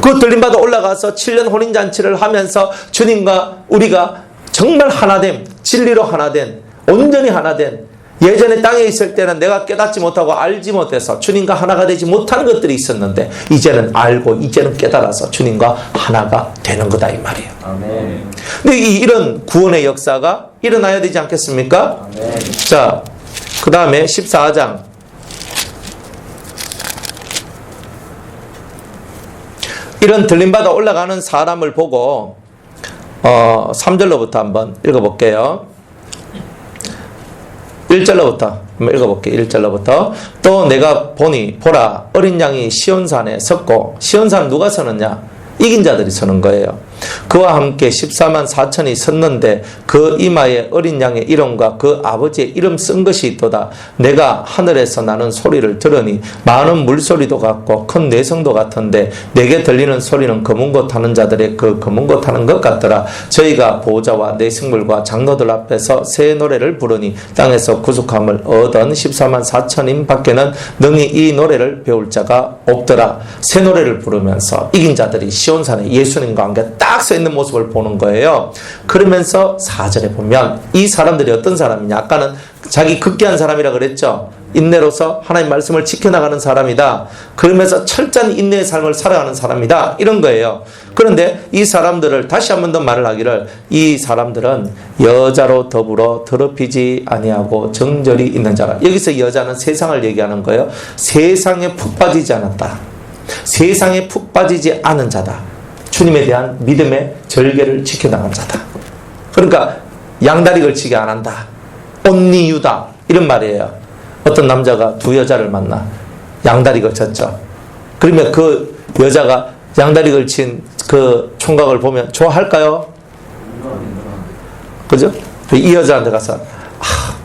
그 들림받아 올라가서 7년 혼인잔치를 하면서 주님과 우리가 정말 하나됨, 진리로 하나된, 온전히 하나된, 예전에 땅에 있을 때는 내가 깨닫지 못하고 알지 못해서 주님과 하나가 되지 못하는 것들이 있었는데 이제는 알고 이제는 깨달아서 주님과 하나가 되는 거다 이 말이에요. 아멘. 근데 이런 구원의 역사가 일어나야 되지 않겠습니까? 아멘. 자, 그 다음에 14장 이런 들림받아 올라가는 사람을 보고 3절로부터 한번 읽어볼게요. 1절로부터 한번 읽어볼게요. 1절로부터 또 내가 보니 보라 어린 양이 시온산에 섰고 시온산 누가 서느냐? 이긴 자들이 서는 거예요. 그와 함께 14만 4천이 섰는데 그 이마에 어린 양의 이름과 그 아버지의 이름 쓴 것이 있도다. 내가 하늘에서 나는 소리를 들으니 많은 물소리도 같고 큰 내성도 같은데 내게 들리는 소리는 검은 것 타는 자들의 그 검은 것 타는 것 같더라. 저희가 보호자와 내식물과 장로들 앞에서 새 노래를 부르니 땅에서 구속함을 얻은 14만 4천인 밖에는 능히 이 노래를 배울 자가 없더라. 새 노래를 부르면서 이긴 자들이 시온산에 예수님과 함께 딱 서 있는 모습을 보는 거예요. 그러면서 4절에 보면 이 사람들이 어떤 사람이냐? 아까는 자기 극기한 사람이라 그랬죠. 인내로서 하나님 말씀을 지켜나가는 사람이다. 그러면서 철저한 인내의 삶을 살아가는 사람이다. 이런 거예요. 그런데 이 사람들을 다시 한 번 더 말을 하기를 이 사람들은 여자로 더불어 더럽히지 아니하고 정절이 있는 자라. 여기서 여자는 세상을 얘기하는 거예요. 세상에 푹 빠지지 않았다. 세상에 푹 빠지지 않은 자다. 주님에 대한 믿음의 절개를 지켜나간 자다. 그러니까 양다리 걸치기 안 한다. only you다. 이런 말이에요. 어떤 남자가 두 여자를 만나 양다리 걸쳤죠. 그러면 그 여자가 양다리 걸친 그 총각을 보면 좋아할까요? 그죠? 이 여자한테 가서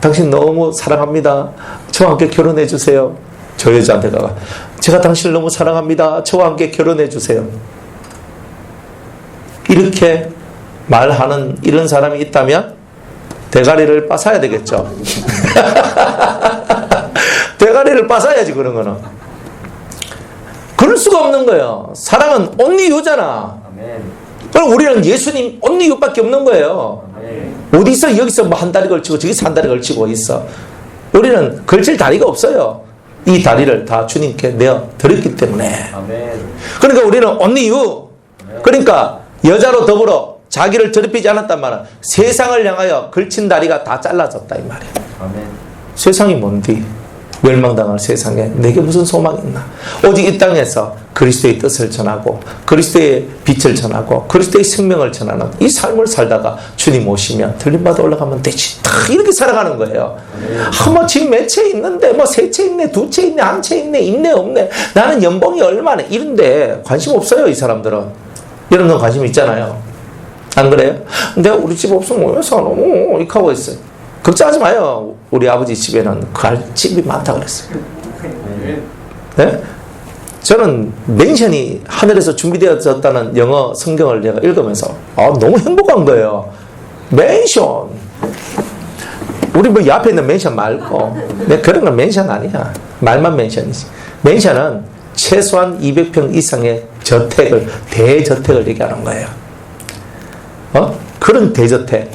당신 너무 사랑합니다. 저와 함께 결혼해 주세요. 저 여자한테 가서 제가 당신을 너무 사랑합니다. 저와 함께 결혼해 주세요. 이렇게 말하는 이런 사람이 있다면 대가리를 빠사야 되겠죠. 대가리를 빠사야지 그런 거는. 그럴 수가 없는 거예요. 사랑은 only you잖아. 그럼 우리는 예수님 only you밖에 없는 거예요. 어디서 여기서 뭐 한 다리 걸치고 저기서 한 다리 걸치고 있어. 우리는 걸칠 다리가 없어요. 이 다리를 다 주님께 내어 드렸기 때문에. 그러니까 우리는 only you. 그러니까 여자로 더불어 자기를 더럽히지 않았단 말은 세상을 향하여 걸친 다리가 다 잘라졌다 이 말이에요. 아멘. 세상이 뭔디? 멸망당할 세상에 내게 무슨 소망이 있나? 오직 이 땅에서 그리스도의 뜻을 전하고 그리스도의 빛을 전하고 그리스도의 생명을 전하는 이 삶을 살다가 주님 오시면 들림받아 올라가면 되지. 다 이렇게 살아가는 거예요. 뭐 집 몇 채 있는데 뭐 세 채 있네, 두 채 있네, 한 채 있네, 있네 없네. 나는 연봉이 얼마네 이런데 관심 없어요 이 사람들은. 여러분은 관심 있잖아요. 안 그래요? 근데 우리 집 없으면 왜 사? 너무 이렇게 하고 있어요. 걱정하지 마요. 우리 아버지 집에는 갈 집이 많다 그랬어요. 네? 저는 맨션이 하늘에서 준비되어졌다는 영어 성경을 제가 읽으면서 너무 행복한 거예요. 맨션. 우리 뭐 옆에 있는 맨션 말고 그런 건 맨션 아니야. 말만 맨션이지. 맨션은 최소한 200평 이상의 저택을 대저택을 얘기하는 거예요. 그런 대저택.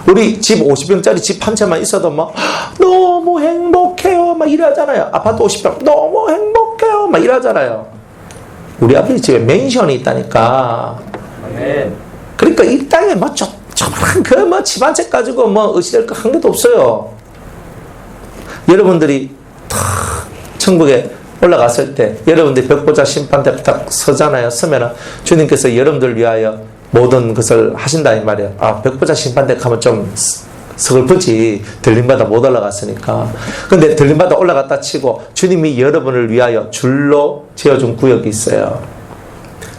우리 집 50평짜리 집 한 채만 있어도 막 너무 행복해요 막 이러잖아요. 아파트 50평 너무 행복해요 막 이러잖아요. 우리 아버지 집에 맨션이 있다니까. 아멘. 그러니까 이 땅에 뭐 조그만 그 뭐 집 한 채 가지고 뭐 의시될 거 한 개도 없어요. 여러분들이 천국에 올라갔을 때 여러분들이 벽보자 심판대 딱 서잖아요. 서면은 주님께서 여러분들 위하여 모든 것을 하신다 이 말이에요. 아, 벽보자 심판대 가면 좀 서글프지. 들림받아 못 올라갔으니까. 근데 들림받아 올라갔다 치고 주님이 여러분을 위하여 줄로 지어준 구역이 있어요.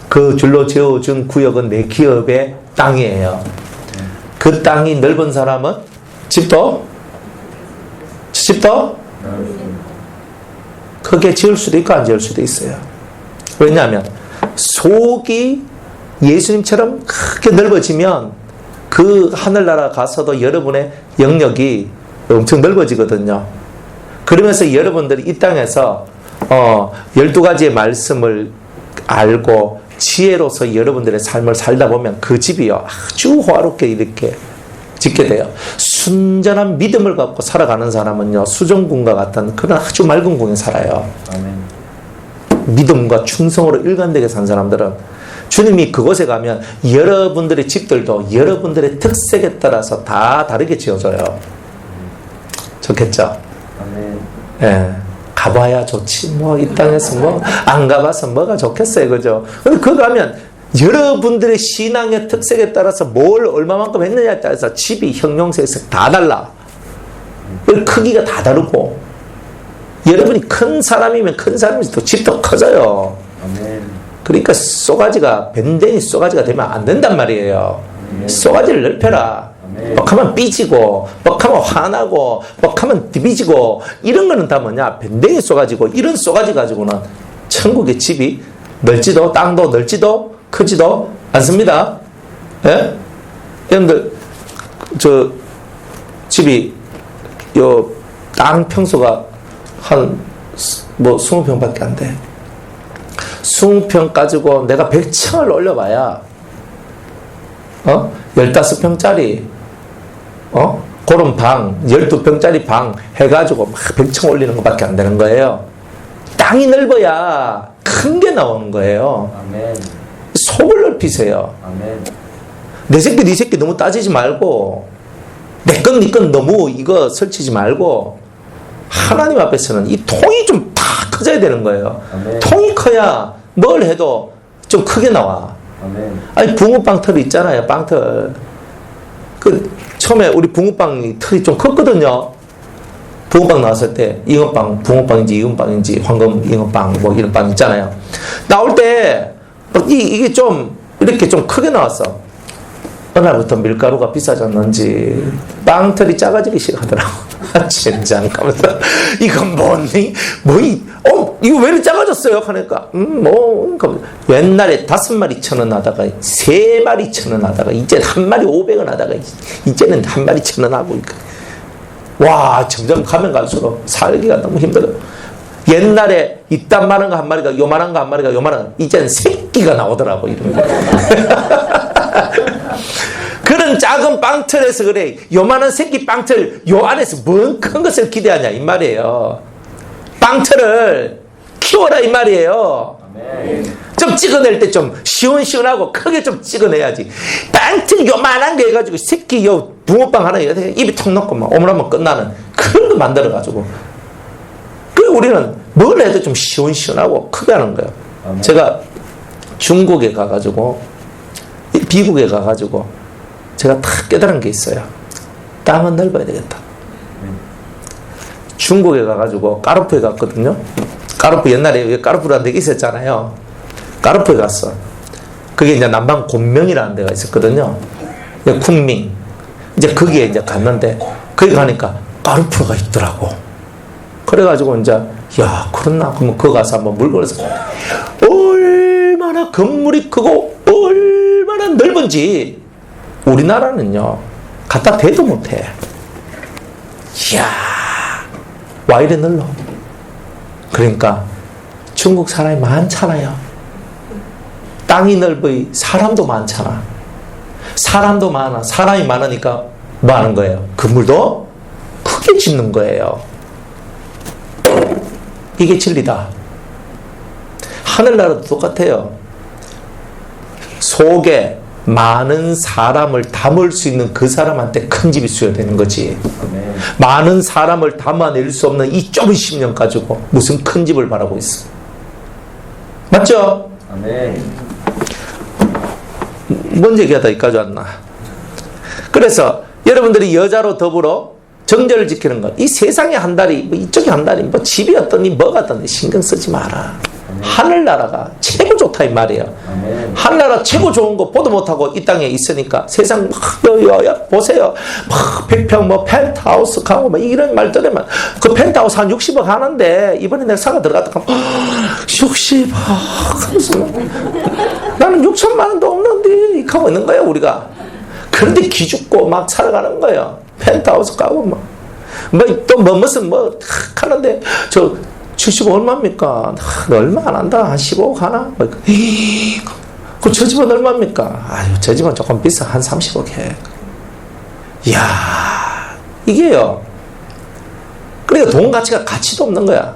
그 줄로 지어준 구역은 내 기업의 땅이에요. 그 땅이 넓은 사람은 집도 크게 지을 수도 있고 안 지을 수도 있어요. 왜냐하면 속이 예수님처럼 크게 넓어지면 그 하늘나라 가서도 여러분의 영역이 엄청 넓어지거든요. 그러면서 여러분들이 이 땅에서 12가지의 말씀을 알고 지혜로서 여러분들의 삶을 살다 보면 그 집이요 아주 호화롭게 이렇게 짓게 돼요. 순전한 믿음을 갖고 살아가는 사람은요 수정궁과 같은 그런 아주 맑은 궁에 살아요. 아멘. 믿음과 충성으로 일관되게 산 사람들은 주님이 그곳에 가면 여러분들의 집들도 여러분들의 특색에 따라서 다 다르게 지어져요. 좋겠죠? 아멘. 예. 가봐야 좋지. 뭐, 이 땅에서 뭐, 안 가봐서 뭐가 좋겠어요. 그죠? 근데 그거 가면 여러분들의 신앙의 특색에 따라서 뭘 얼마만큼 했느냐에 따라서 집이 형용색에서 다 달라. 크기가 다 다르고. 여러분이 큰 사람이면 큰 사람일수록 집도 커져요. 아멘. 그러니까 쏘가지가, 밴댕이 쏘가지가 되면 안 된단 말이에요. 쏘가지를 넓혀라. 뻑하면 삐지고, 뻑하면 화나고, 뻑하면 삐지고, 이런 거는 다 뭐냐? 밴댕이 쏘가지고, 이런 쏘가지 가지고는 천국의 집이 넓지도, 땅도 넓지도, 크지도 않습니다. 예? 여러분들, 집이, 땅 평수가 한, 20평밖에 안 돼. 20평 가지고 내가 100층을 올려봐야, 15평짜리, 그런 방, 12평짜리 방 해가지고 막 100층 올리는 것밖에 안 되는 거예요. 땅이 넓어야 큰 게 나오는 거예요. 아멘. 속을 넓히세요. 아멘. 내 새끼, 네 새끼 너무 따지지 말고, 내 건, 네 건 너무 이거 설치지 말고, 하나님 앞에서는 이 통이 좀 다 커져야 되는 거예요. 아멘. 통이 커야 뭘 해도 좀 크게 나와. 아멘. 아니, 붕어빵 털이 있잖아요, 빵털. 처음에 우리 붕어빵 털이 좀 컸거든요. 붕어빵 나왔을 때, 잉어빵, 붕어빵인지 잉어빵인지, 황금 잉어빵, 뭐 이런 빵 있잖아요. 나올 때, 이게 좀, 이렇게 좀 크게 나왔어. 어느 날부터 밀가루가 비싸졌는지, 빵털이 작아지기 시작하더라고. 젠장 가면서, 이건 뭐니? 이거 왜 이렇게 작아졌어요? 하니까, 옛날에 5마리 1,000원 하다가, 3마리 1,000원 하다가, 이제 1마리 500원 하다가, 이제는 1마리 1,000원 하고, 와, 점점 가면 갈수록 살기가 너무 힘들어요. 옛날에 이딴 많은 거 한 마리가, 요만한 거 한 마리가, 요만한 거, 이제는 새끼가 나오더라고, 이런 거. 그런 작은 빵틀에서 그래. 요만한 새끼 빵틀, 요 안에서 뭔 큰 것을 기대하냐, 이 말이에요. 빵틀을 키워라, 이 말이에요. 아멘. 좀 찍어낼 때 좀 시원시원하고 크게 좀 찍어내야지. 빵틀 요만한 게 해가지고 새끼 요 붕어빵 하나 입에 턱 넣고 막 오므라면 끝나는 그런 거 만들어가지고. 그 우리는 뭘 해도 좀 시원시원하고 크게 하는 거예요. 아멘. 제가 중국에 가가지고, 미국에 가가지고, 제가 딱 깨달은 게 있어요. 땅은 넓어야 되겠다. 중국에 가가지고 까르푸에 갔거든요. 까르푸 옛날에 까르푸라는 데가 있었잖아요. 까르푸에 갔어. 그게 이제 남방 곤명이라는 데가 있었거든요. 쿵밍. 이제 거기에 이제 갔는데 거기 가니까 까르푸가 있더라고. 그래가지고 이제 야 그렇나? 그러면 거기 가서 한번 물건을 사. 얼마나 건물이 크고 얼마나 넓은지 우리나라는요 갖다 대도 못해. 이야 와 이래 넓어. 그러니까 중국 사람이 많잖아요. 땅이 넓으니 사람도 많잖아. 사람도 많아. 사람이 많으니까 뭐 하는 거예요? 건물도 크게 짓는 거예요. 이게 진리다. 하늘나라도 똑같아요. 속에 많은 사람을 담을 수 있는 그 사람한테 큰 집이 수여되는 거지. 아멘. 많은 사람을 담아낼 수 없는 이 좁은 심령 가지고 무슨 큰 집을 바라고 있어. 맞죠? 아멘. 뭔 얘기하다 여기까지 왔나? 그래서 여러분들이 여자로 더불어 정절을 지키는 것, 이 세상에 한 달이 뭐 이쪽에 한 달이 뭐 집이 어떠니 뭐가 어떠니 신경 쓰지 마라. 하늘나라가 최고 좋다 이 말이에요. 아멘. 하늘나라 최고 좋은 거 보도 못하고 이 땅에 있으니까 세상 막 보세요. 막 100평 뭐 펜트하우스 가고 막 이런 말 들으면 그 펜트하우스 한 60억 하는데 이번에 내가 사가 들어갔다 가면 60억 하면서 나는 6천만 원도 없는데 이렇게 하고 있는 거예요 우리가. 그런데 기죽고 막 살아가는 거예요. 펜트하우스 가고 뭐 무슨 뭐 하는데 저 70억 얼마입니까? 얼마 안 한다. 한 15억 하나? 그 저 집은 얼마입니까? 아유, 저 집은 조금 비싸. 한 30억 해. 이야, 이게요. 그러니까 돈 가치가 가치도 없는 거야.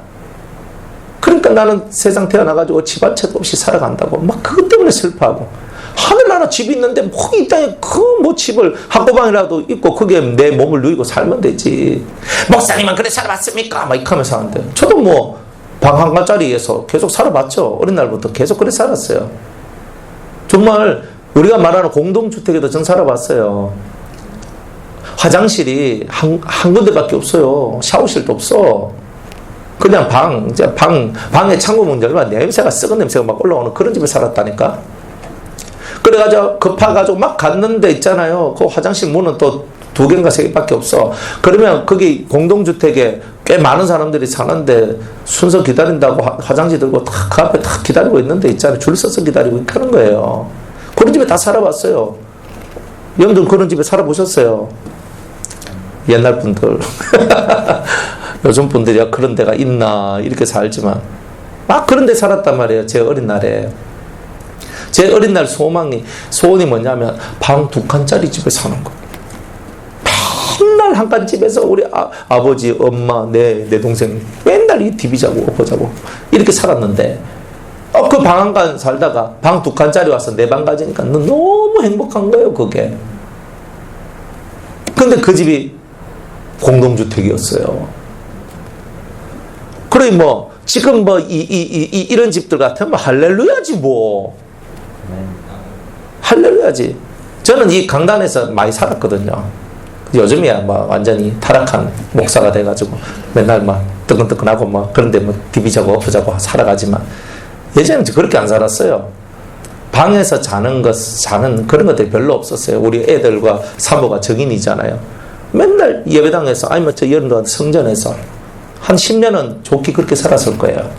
그러니까 나는 세상 태어나가지고 집 한 채도 없이 살아간다고. 막 그것 때문에 슬퍼하고. 하늘나라 집이 있는데 뭐 이 땅에 그 뭐 집을 학고방이라도 있고 거기에 내 몸을 누이고 살면 되지. 목사님은 그래 살아봤습니까? 막 이렇게 하면서 하는데 저도 뭐 방 한 가짜리에서 계속 살아봤죠. 어린 날부터 계속 그래 살았어요. 정말 우리가 말하는 공동주택에도 전 살아봤어요. 화장실이 한 군데밖에 없어요. 샤워실도 없어. 그냥 방에 창고 문 열면 냄새가 썩은 냄새가 막 올라오는 그런 집에 살았다니까. 그래가지고 급해가지고 막 갔는데 있잖아요. 그 화장실 문은 또 2개인가 3개밖에 없어. 그러면 거기 공동주택에 꽤 많은 사람들이 사는데 순서 기다린다고 화장실 들고 딱 그 앞에 딱 기다리고 있는데 있잖아요. 줄 서서 기다리고 이렇게 하는 거예요. 그런 집에 다 살아봤어요. 여러분들 그런 집에 살아보셨어요? 옛날 분들. 요즘 분들이야 그런 데가 있나 이렇게 살지만 막 그런 데 살았단 말이에요. 제 어린 날에. 제 어린 날 소원이 뭐냐면 방 2칸짜리 집에 사는 거. 맨날 한 칸 집에서 우리 아버지, 엄마, 내 동생 맨날 이 TV 자고 오빠 자고 이렇게 살았는데 그 방 한 칸 살다가 방 2칸짜리 와서 내 방 가지니까 너무 행복한 거예요 그게. 근데 그 집이 공동주택이었어요. 그래 뭐 지금 뭐 이런 집들 같으면 할렐루야지 뭐. 할렐루야지. 저는 이 강단에서 많이 살았거든요. 요즘이야 뭐 완전히 타락한 목사가 돼가지고 맨날 막 뜨끈뜨끈하고 막 그런데 뭐 TV 자고 엎어자고 살아가지만 예전에는 그렇게 안 살았어요. 방에서 자는 그런 것들이 별로 없었어요. 우리 애들과 사모가 정인이잖아요. 맨날 예배당에서 아니면 저 여름도 성전에서 한 10년은 좋게 그렇게 살았을 거예요.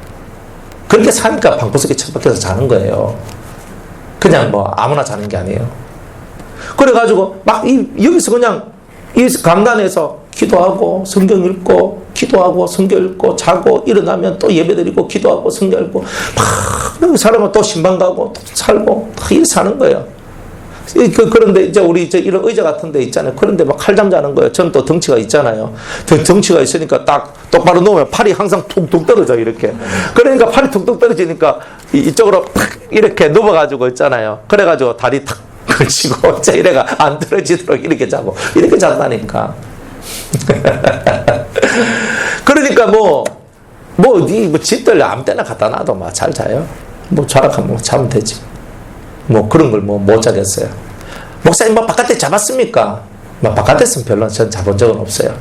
그렇게 사니까 방구석에 처박혀서 자는 거예요. 그냥 뭐 아무나 자는 게 아니에요. 그래가지고 막 여기서 그냥 이 강단에서 기도하고 성경 읽고 기도하고 성경 읽고 자고 일어나면 또 예배드리고 기도하고 성경 읽고 막 사람은 또 신방 가고 또 살고 다 이렇게 사는 거예요. 그런데 이제 우리 이런 의자 같은 데 있잖아요. 그런데 막 칼잠 자는 거예요. 저는 또 덩치가 있잖아요. 덩치가 있으니까 딱 똑바로 놓으면 팔이 항상 툭툭 떨어져 이렇게. 그러니까 팔이 툭툭 떨어지니까 이쪽으로 탁 이렇게 누워가지고 있잖아요. 그래가지고 다리 탁 걸치고 이래가 안 떨어지도록 이렇게 자고 이렇게 잔다니까. 그러니까 뭐 집들 아무 때나 갖다 놔도 막 잘 자요. 뭐 자락하면 자면 되지. 뭐 그런 걸 못 자겠어요. 목사님 뭐 바깥에 자봤습니까? 뭐 바깥에서는 별로 전 자본 적은 없어요.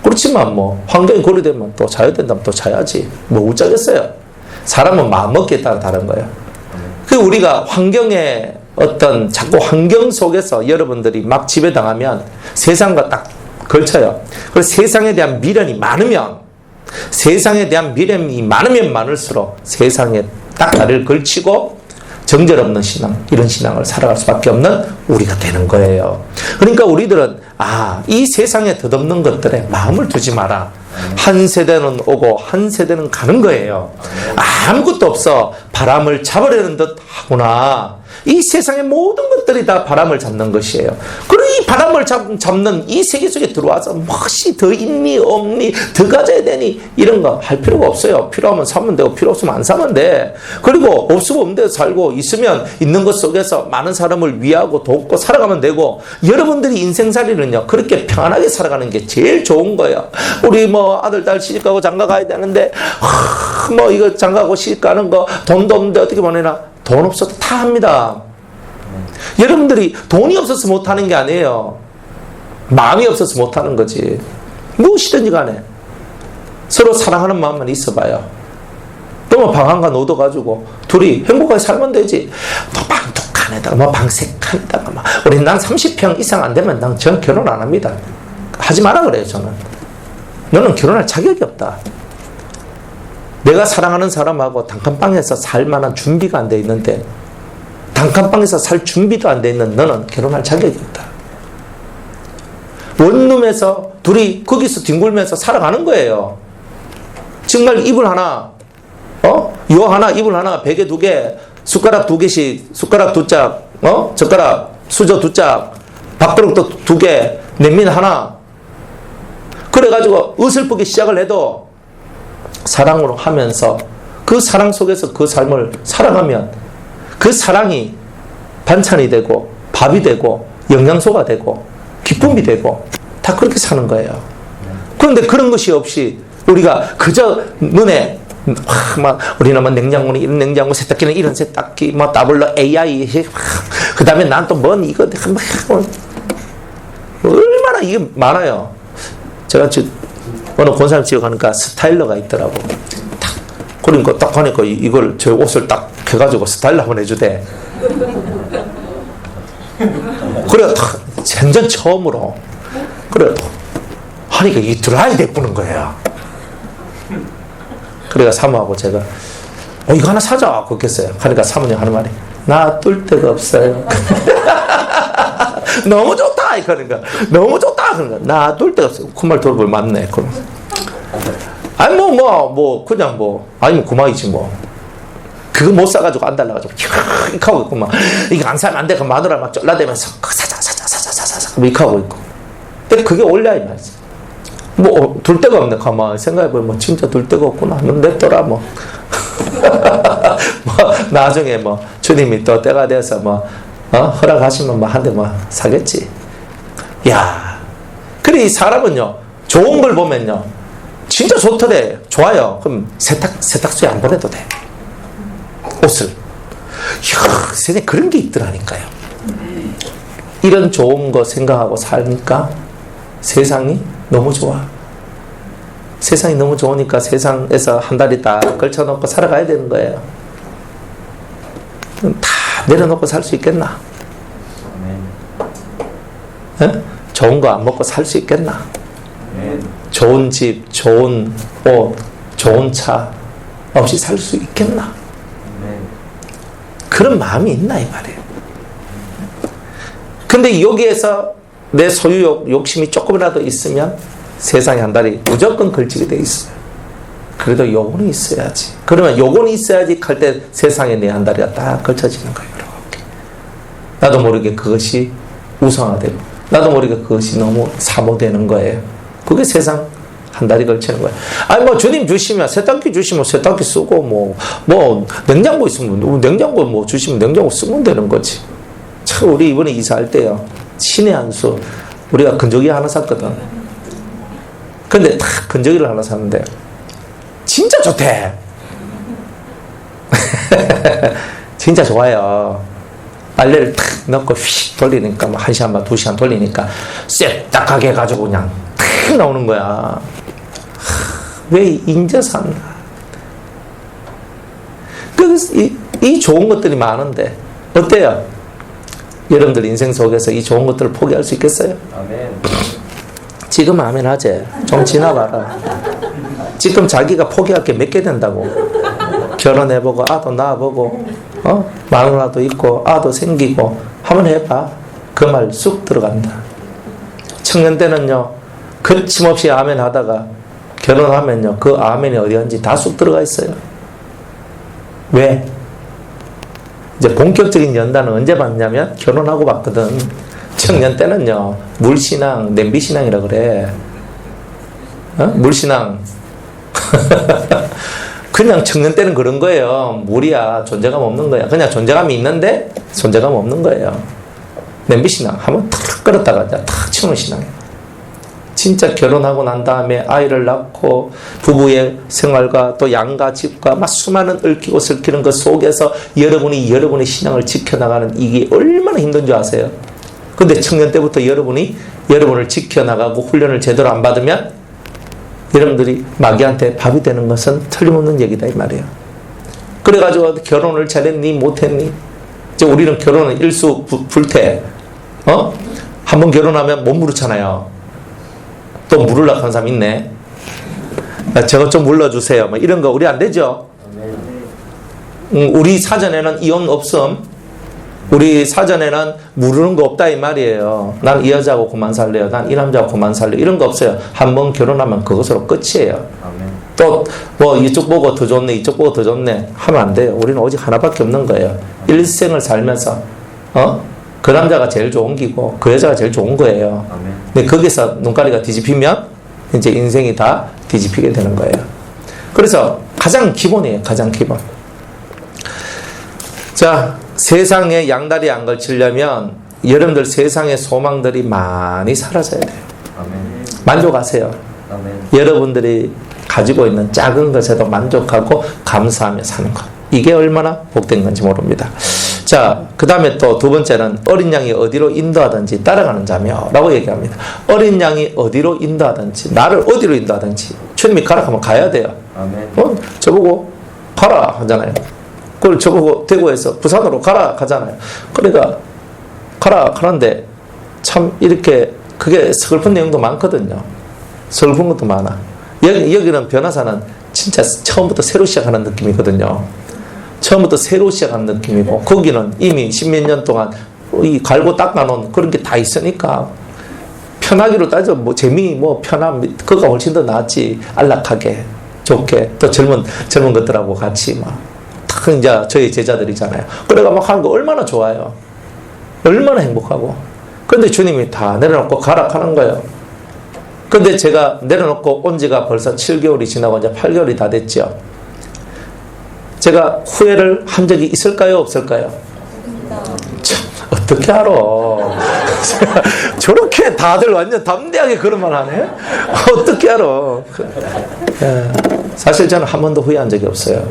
그렇지만 뭐 환경이 고려되면 또 자야 된다면 또 자야지. 뭐 어쩌겠어요. 사람은 마음먹기에 따라 다른 거예요. 그 우리가 환경에 어떤 자꾸 환경 속에서 여러분들이 막 지배당하면 세상과 딱 걸쳐요. 그래서 세상에 대한 미련이 많으면 많을수록 세상에 딱 나를 걸치고 정절없는 신앙, 이런 신앙을 살아갈 수밖에 없는 우리가 되는 거예요. 그러니까 우리들은 이 세상에 덧없는 것들에 마음을 두지 마라. 한 세대는 오고 한 세대는 가는 거예요. 아무것도 없어 바람을 잡으려는 듯 하구나. 이 세상의 모든 것들이 다 바람을 잡는 것이에요. 그러니 이 바람을 잡는 이 세계 속에 들어와서 무엇이 더 있니 없니 더 가져야 되니 이런 거 할 필요가 없어요. 필요하면 사면 되고 필요 없으면 안 사면 돼. 그리고 없으면 없는 데서 살고 있으면 있는 것 속에서 많은 사람을 위하고 돕고 살아가면 되고, 여러분들이 인생살이는요 그렇게 평안하게 살아가는 게 제일 좋은 거예요. 우리 뭐 아들 딸 시집가고 장가 가야 되는데 뭐 이거 장가가고 시집가는 거 돈도 없는데 어떻게 보내나? 돈 없어도 다 합니다. 여러분들이 돈이 없어서 못하는 게 아니에요. 마음이 없어서 못하는 거지. 무엇이든지 간에 서로 사랑하는 마음만 있어봐요. 그러면 방 한 간 얻어가지고 둘이 행복하게 살면 되지. 또 방 두 칸에다가 뭐 방 세 칸에다가 막 우리 난 30평 이상 안 되면 난 결혼 안 합니다. 하지 마라 그래요. 저는 너는 결혼할 자격이 없다. 내가 사랑하는 사람하고 단칸방에서 살 만한 준비가 안 돼 있는데, 단칸방에서 살 준비도 안 돼 있는 너는 결혼할 자격이 없다. 원룸에서 둘이 거기서 뒹굴면서 살아가는 거예요. 정말 이불 하나, 요 하나, 이불 하나, 베개 두 개, 숟가락 두 개씩, 숟가락 두 짝, 젓가락, 수저 두 짝, 밥그릇도 두 개, 냉면 하나. 그래가지고 어설프게 시작을 해도 사랑으로 하면서 그 사랑 속에서 그 삶을 살아가면 그 사랑이 반찬이 되고 밥이 되고 영양소가 되고 기쁨이 되고 다 그렇게 사는 거예요. 그런데 그런 것이 없이 우리가 그저 눈에 막 우리는 뭐 냉장고는 이런 냉장고, 세탁기는 이런 세탁기, 뭐 더블로 AI, 그 다음에 난 또 뭔 이거 얼마나 이게 많아요. 제가 어느 권사님 집에 가니까 스타일러가 있더라고. 그러니까 딱 하니까 이걸 저 옷을 딱 해가지고 스타일러 한번 해주대. 그래 완전 처음으로 그래 하니까 이 드라이 대꾸는 거예요. 그래가 사모하고 제가 이거 하나 사자 그랬어요. 하니까 사모님 하는 말이 놔둘 데가 없어요. 너무 좋다 그러니까 너무 좋다 그러니까 놔둘 데가 없어요. 그 말 돌볼 맞네. 그럼 아니 뭐 그냥 뭐 아니면 그만이지 뭐. 그거 못 사가지고 안 달라가지고 이렇게 하고 있고 막 이거 안 사면 안 돼. 그 마누라 막 쫄라대면서 사자 이렇게 하고 있고. 근데 그게 원래야 이 말이지. 뭐 둘 데가 없네. 가만 생각해보면 뭐 진짜 둘 데가 없구나. 넌 냈더라 뭐. 뭐 나중에 뭐 주님이 또 때가 돼서 뭐 허락하시면 뭐 한 대 뭐 사겠지. 야, 그래 이 사람은요 좋은 걸 보면요 진짜 좋더래. 좋아요. 그럼 세탁소에 안 보내도 돼. 옷을. 이야, 세상에 그런 게 있더라니까요. 이런 좋은 거 생각하고 살니까 세상이 너무 좋아. 세상이 너무 좋으니까 세상에서 한 다리 딱 걸쳐놓고 살아가야 되는 거예요. 다 내려놓고 살 수 있겠나? 좋은 거 안 먹고 살 수 있겠나? 좋은 집, 좋은 옷, 좋은 차 없이 살 수 있겠나? 그런 마음이 있나 이 말이에요. 근데 여기에서 내 소유욕, 욕심이 조금이라도 있으면 세상에 한 다리 무조건 걸치게 돼 있어요. 그래도 요거는 있어야지. 그러면 요거는 있어야지 할 때 세상에 내 한 다리가 딱 걸쳐지는 거예요. 이렇게. 나도 모르게 그것이 우상화되고 나도 모르게 그것이 너무 사모되는 거예요. 그게 세상 한 다리 걸치는 거예요. 아니 뭐 주님 주시면 세탁기 주시면 세탁기 쓰고 뭐 냉장고 있으면 냉장고 뭐 주시면 냉장고 쓰면 되는 거지. 참 우리 이번에 이사할 때요 신의 한 수 우리가 건조기 하나 샀거든. 근데 딱 건조기를 하나 샀는데 진짜 좋대. 진짜 좋아요. 빨래를 탁 넣고 휙 돌리니까 뭐 1시간 반 2시간 돌리니까 쎄딱하게 해가지고 그냥 탁 나오는 거야. 왜 인제 샀나? 이 좋은 것들이 많은데 어때요? 여러분들 인생 속에서 이 좋은 것들을 포기할 수 있겠어요? 아멘. 지금 아멘 하지. 좀 지나봐라. 지금 자기가 포기할 게 몇 개 된다고. 결혼해보고 아도 낳아보고 마누라도 있고 아도 생기고 한번 해봐. 그 말 쑥 들어간다. 청년 때는요 거침없이 아멘 하다가 결혼하면요 그 아멘이 어디 갔는지 다 쑥 들어가 있어요. 왜? 이제 본격적인 연단은 언제 받냐면 결혼하고 받거든. 청년 때는요, 물신앙, 냄비신앙이라 그래. 물신앙. 그냥 청년 때는 그런 거예요. 물이야, 존재감 없는 거야. 그냥 존재감이 있는데 존재감 없는 거예요. 냄비신앙. 한번 탁 끌었다가 탁 치우는 신앙이에요. 진짜 결혼하고 난 다음에 아이를 낳고 부부의 생활과 또 양가 집과 막 수많은 얽히고 설키는 그 속에서 여러분의 신앙을 지켜나가는 이게 얼마나 힘든 줄 아세요? 근데 청년 때부터 여러분을 지켜나가고 훈련을 제대로 안 받으면 여러분들이 마귀한테 밥이 되는 것은 틀림없는 얘기다 이 말이에요. 그래가지고 결혼을 잘했니 못했니? 이제 우리는 결혼은 일수불태. 한번 결혼하면 못 물었잖아요. 또 물으려고 하는 사람 있네. 저거 좀 물러주세요. 뭐 이런 거 우리 안 되죠? 우리 사전에는 이혼 없음. 우리 사전에는 물으는 거 없다 이 말이에요. 난 이 여자하고 그만 살래요. 난 이 남자하고 그만 살래요. 이런 거 없어요. 한번 결혼하면 그것으로 끝이에요. 또 뭐 이쪽 보고 더 좋네 이쪽 보고 더 좋네 하면 안 돼요. 우리는 오직 하나밖에 없는 거예요. 일생을 살면서 그 남자가 제일 좋은 기고 그 여자가 제일 좋은 거예요. 근데 거기서 눈가리가 뒤집히면 이제 인생이 다 뒤집히게 되는 거예요. 그래서 가장 기본이에요. 가장 기본. 자, 세상에 양다리 안 걸치려면 여러분들 세상의 소망들이 많이 사라져야 돼요. 만족하세요. 여러분들이 가지고 있는 작은 것에도 만족하고 감사하며 사는 것. 이게 얼마나 복된 건지 모릅니다. 자, 그 다음에 또 두 번째는 어린 양이 어디로 인도하든지 따라가는 자며 라고 얘기합니다. 어린 양이 어디로 인도하든지 나를 어디로 인도하든지 주님이 가라 하면 가야 돼요. 저보고 가라 하잖아요. 그걸 저보고 대구에서 부산으로 가라 가잖아요. 그러니까 가라 가는데 참 이렇게 그게 슬픈 내용도 많거든요. 슬픈 것도 많아. 여기는 변호사는 진짜 처음부터 새로 시작하는 느낌이거든요. 처음부터 새로 시작하는 느낌이고 거기는 이미 십몇 년 동안 이 갈고 닦아놓은 그런 게 다 있으니까 편하기로 따져 뭐 재미 뭐 편함 그거가 훨씬 더 낫지. 안락하게 좋게 또 젊은 것들하고 같이 막 딱 이제 저희 제자들이잖아요. 그래가 막 하는 거 얼마나 좋아요. 얼마나 행복하고. 그런데 주님이 다 내려놓고 가라 하는 거예요. 근데 제가 내려놓고 온 지가 벌써 7개월이 지나고 이제 8개월이 다 됐죠. 제가 후회를 한 적이 있을까요? 없을까요? 참, 어떻게 알아? 저렇게 다들 완전 담대하게 그런 말 하네? 어떻게 알아? 사실 저는 한 번도 후회한 적이 없어요.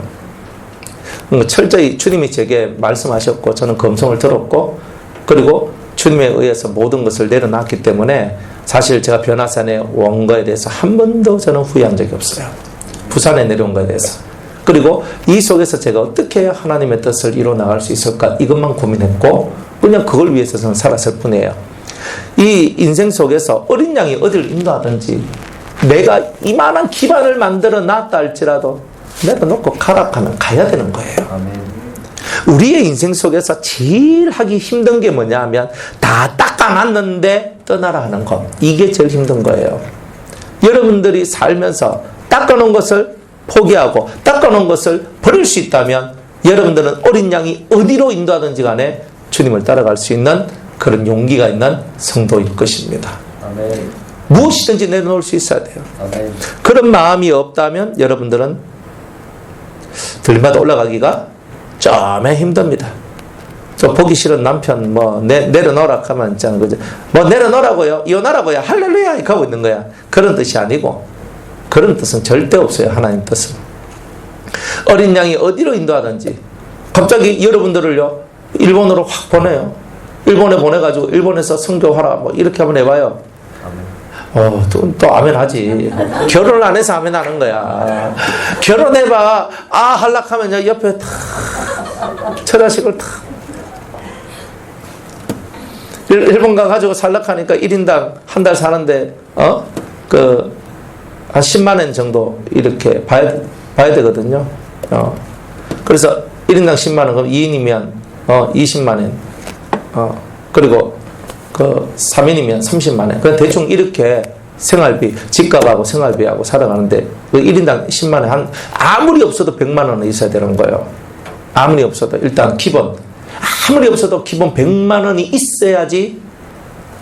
철저히 주님이 제게 말씀하셨고 저는 금송을 들었고 그리고 주님에 의해서 모든 것을 내려놨기 때문에 사실 제가 변화산에 온 거에 대해서 한 번도 저는 후회한 적이 없어요. 부산에 내려온 거에 대해서. 그리고 이 속에서 제가 어떻게 해야 하나님의 뜻을 이루어 나갈 수 있을까 이것만 고민했고 그냥 그걸 위해서 저는 살았을 뿐이에요. 이 인생 속에서 어린 양이 어디를 인도하든지 내가 이만한 기반을 만들어 놨다 할지라도 내려놓고 가라 하면 가야 되는 거예요. 우리의 인생 속에서 제일 하기 힘든 게 뭐냐 하면 다 닦아놨는데 떠나라 하는 것. 이게 제일 힘든 거예요. 여러분들이 살면서 닦아놓은 것을 포기하고 닦아놓은 것을 버릴 수 있다면 여러분들은 어린 양이 어디로 인도하든지 간에 주님을 따라갈 수 있는 그런 용기가 있는 성도일 것입니다. 아멘. 무엇이든지 내려놓을 수 있어야 돼요. 아멘. 그런 마음이 없다면 여러분들은 들마다 올라가기가 좀 힘듭니다. 저 보기 싫은 남편 내려놓으라 하면 있잖아요. 그죠? 뭐 내려놓으라고요? 이혼하라고요? 할렐루야! 이렇게 하고 있는 거야. 그런 뜻이 아니고 그런 뜻은 절대 없어요. 하나님 뜻은. 어린 양이 어디로 인도하든지 갑자기 여러분들을요 일본으로 확 보내요. 일본에 보내가지고 일본에서 성교하라 뭐 이렇게 한번 해봐요. 또 아멘 하지. 결혼을 안 해서 아멘 하는 거야. 결혼해봐. 할락하면 옆에 탁 처자식을 탁 일본 가가지고 살락하니까 1인당 한 달 사는데 한 10만 원 정도 이렇게 봐야 되거든요. 그래서 1인당 10만 원 그럼 2인이면 20만 원. 그리고 3인이면 30만 원. 그냥 대충 이렇게 생활비, 집값하고 생활비하고 살아가는데 1인당 10만 원 아무리 없어도 100만 원은 있어야 되는 거예요. 아무리 없어도 일단 기본 아무리 없어도 기본 100만 원이 있어야지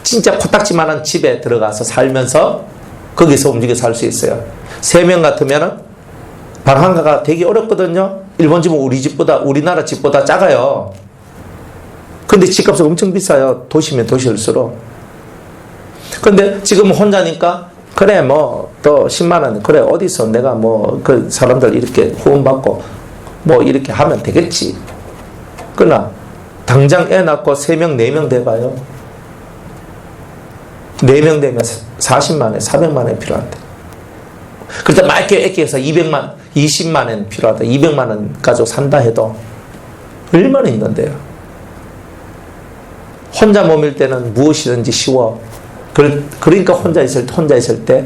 진짜 코딱지만한 집에 들어가서 살면서 거기서 움직여 살 수 있어요. 3명 같으면은 방 한가가 되게 어렵거든요. 일본 집은 우리나라 집보다 작아요. 근데 집값이 엄청 비싸요. 도시면 도시일수록. 근데 지금 혼자니까 그래 뭐 또 10만 원 그래 어디서 내가 뭐 그 사람들 이렇게 후원받고 뭐 이렇게 하면 되겠지. 그러나 당장 애 낳고 3명 4명 돼봐요. 4명 되면 40만 원 400만 원 필요한데. 그때 맑게 애기해서 20만 원 필요하다. 200만 원 가지고 산다 해도 얼마나 있는데요. 혼자 몸일 때는 무엇이든지 쉬워. 그러니까 혼자 있을 때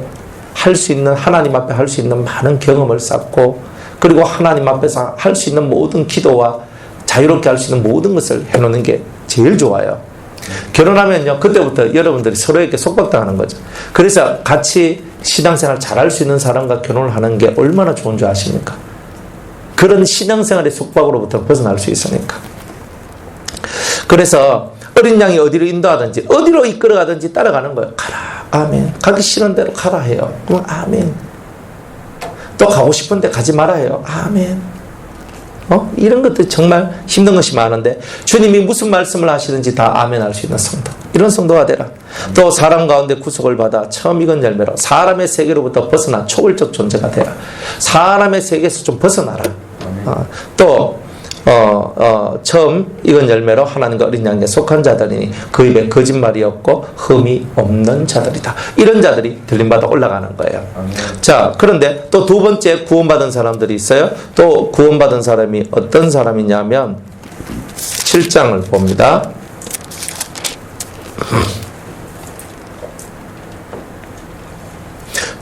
할 수 있는, 하나님 앞에 할 수 있는 많은 경험을 쌓고, 그리고 하나님 앞에서 할 수 있는 모든 기도와 자유롭게 할 수 있는 모든 것을 해놓는 게 제일 좋아요. 결혼하면요, 그때부터 여러분들이 서로에게 속박당하는 거죠. 그래서 같이 신앙생활 잘할 수 있는 사람과 결혼을 하는 게 얼마나 좋은 줄 아십니까? 그런 신앙생활의 속박으로부터 벗어날 수 있으니까. 그래서 어린 양이 어디로 인도하든지 어디로 이끌어가든지 따라가는 거예요. 가라. 아멘. 가기 싫은 대로 가라 해요. 그럼 아멘. 또 가고 싶은데 가지 마라 해요. 아멘. 이런 것들 정말 힘든 것이 많은데 주님이 무슨 말씀을 하시든지 다 아멘 할 수 있는 성도. 이런 성도가 되라. 또 사람 가운데 구속을 받아 처음 익은 열매로 사람의 세계로부터 벗어나 초월적 존재가 되라. 사람의 세계에서 좀 벗어나라. 또 처음 익은 열매로 하나님과 어린 양에게 속한 자들이니 그 입에 거짓말이 없고 흠이 없는 자들이다. 이런 자들이 들림받아 올라가는 거예요. 자, 그런데 또 두 번째 구원받은 사람들이 있어요. 또 구원받은 사람이 어떤 사람이냐면 7장을 봅니다.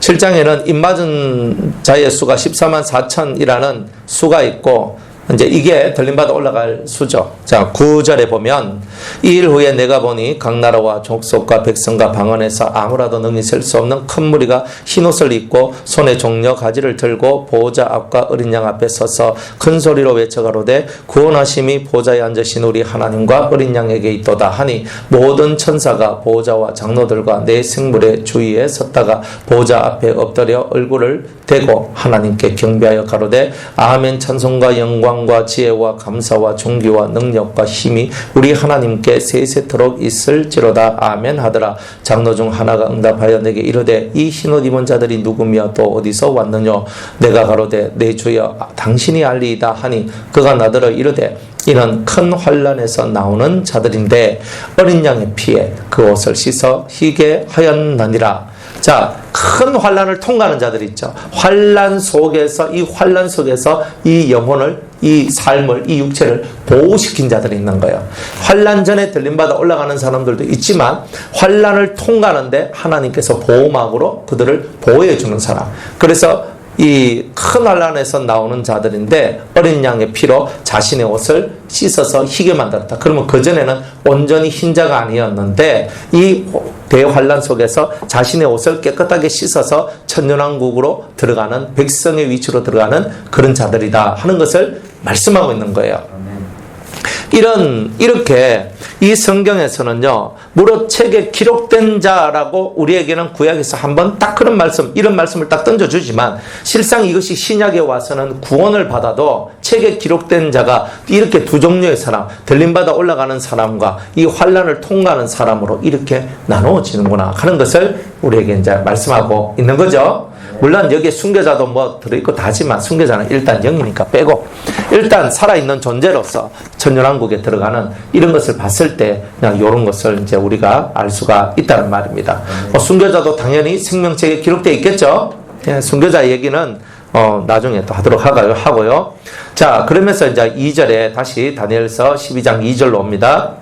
7장에는 입맞은 자의 수가 14만 4천이라는 수가 있고, 이제 이게 들림받아 올라갈 수죠. 자, 9절에 보면 이 일 후에 내가 보니 각 나라와 족속과 백성과 방언에서 아무라도 능히 셀 수 없는 큰 무리가 흰옷을 입고 손에 종려 가지를 들고 보호자 앞과 어린 양 앞에 서서 큰 소리로 외쳐가로되 구원하심이 보호자에 앉으신 우리 하나님과 어린 양에게 있도다 하니 모든 천사가 보호자와 장로들과 내 생물의 주위에 섰다가 보호자 앞에 엎드려 얼굴을 대고 하나님께 경배하여 가로되 아멘. 찬송과 영광과 지혜와 감사와 존귀와 능력과 힘이 우리 하나님께 세세토록 있을지로다. 아멘 하더라. 장로 중 하나가 응답하여 내게 이르되 이 흰옷 입은 자들이 누구며 또 어디서 왔느냐. 내가 가로되 내 주여 당신이 알리이다 하니 그가 나더러 이르되 이는 큰 환난에서 나오는 자들인데 어린 양의 피에 그 옷을 씻어 희게 하였느니라. 자, 큰 환난을 통과하는 자들이 있죠. 환난 속에서 이 영혼을, 이 삶을, 이 육체를 보호시킨 자들이 있는 거예요. 환난 전에 들림받아 올라가는 사람들도 있지만 환난을 통과하는데 하나님께서 보호막으로 그들을 보호해 주는 사람. 그래서 이 큰 환난에서 나오는 자들인데 어린 양의 피로 자신의 옷을 씻어서 희게 만들었다. 그러면 그전에는 온전히 흰자가 아니었는데 이 대환난 속에서 자신의 옷을 깨끗하게 씻어서 천년왕국으로 들어가는 백성의 위치로 들어가는 그런 자들이다 하는 것을 말씀하고 있는 거예요. 이렇게 이 성경에서는요, 무릇 책에 기록된 자라고 우리에게는 구약에서 한번 딱 그런 말씀, 이런 말씀을 딱 던져주지만 실상 이것이 신약에 와서는 구원을 받아도 책에 기록된 자가 이렇게 두 종류의 사람, 들림받아 올라가는 사람과 이 환난을 통과하는 사람으로 이렇게 나누어지는구나 하는 것을 우리에게 이제 말씀하고 있는 거죠. 물론 여기에 순교자도 뭐 들어있고 다지만 순교자는 일단 영이니까 빼고 일단 살아있는 존재로서 천년왕국에 들어가는 이런 것을 봤을 때 그냥 이런 것을 이제 우리가 알 수가 있다는 말입니다. 순교자도 당연히 생명책에 기록되어 있겠죠. 예, 순교자 얘기는 나중에 또 하도록 하고요. 자, 그러면서 이제 2절에 다시 다니엘서 12장 2절로 옵니다.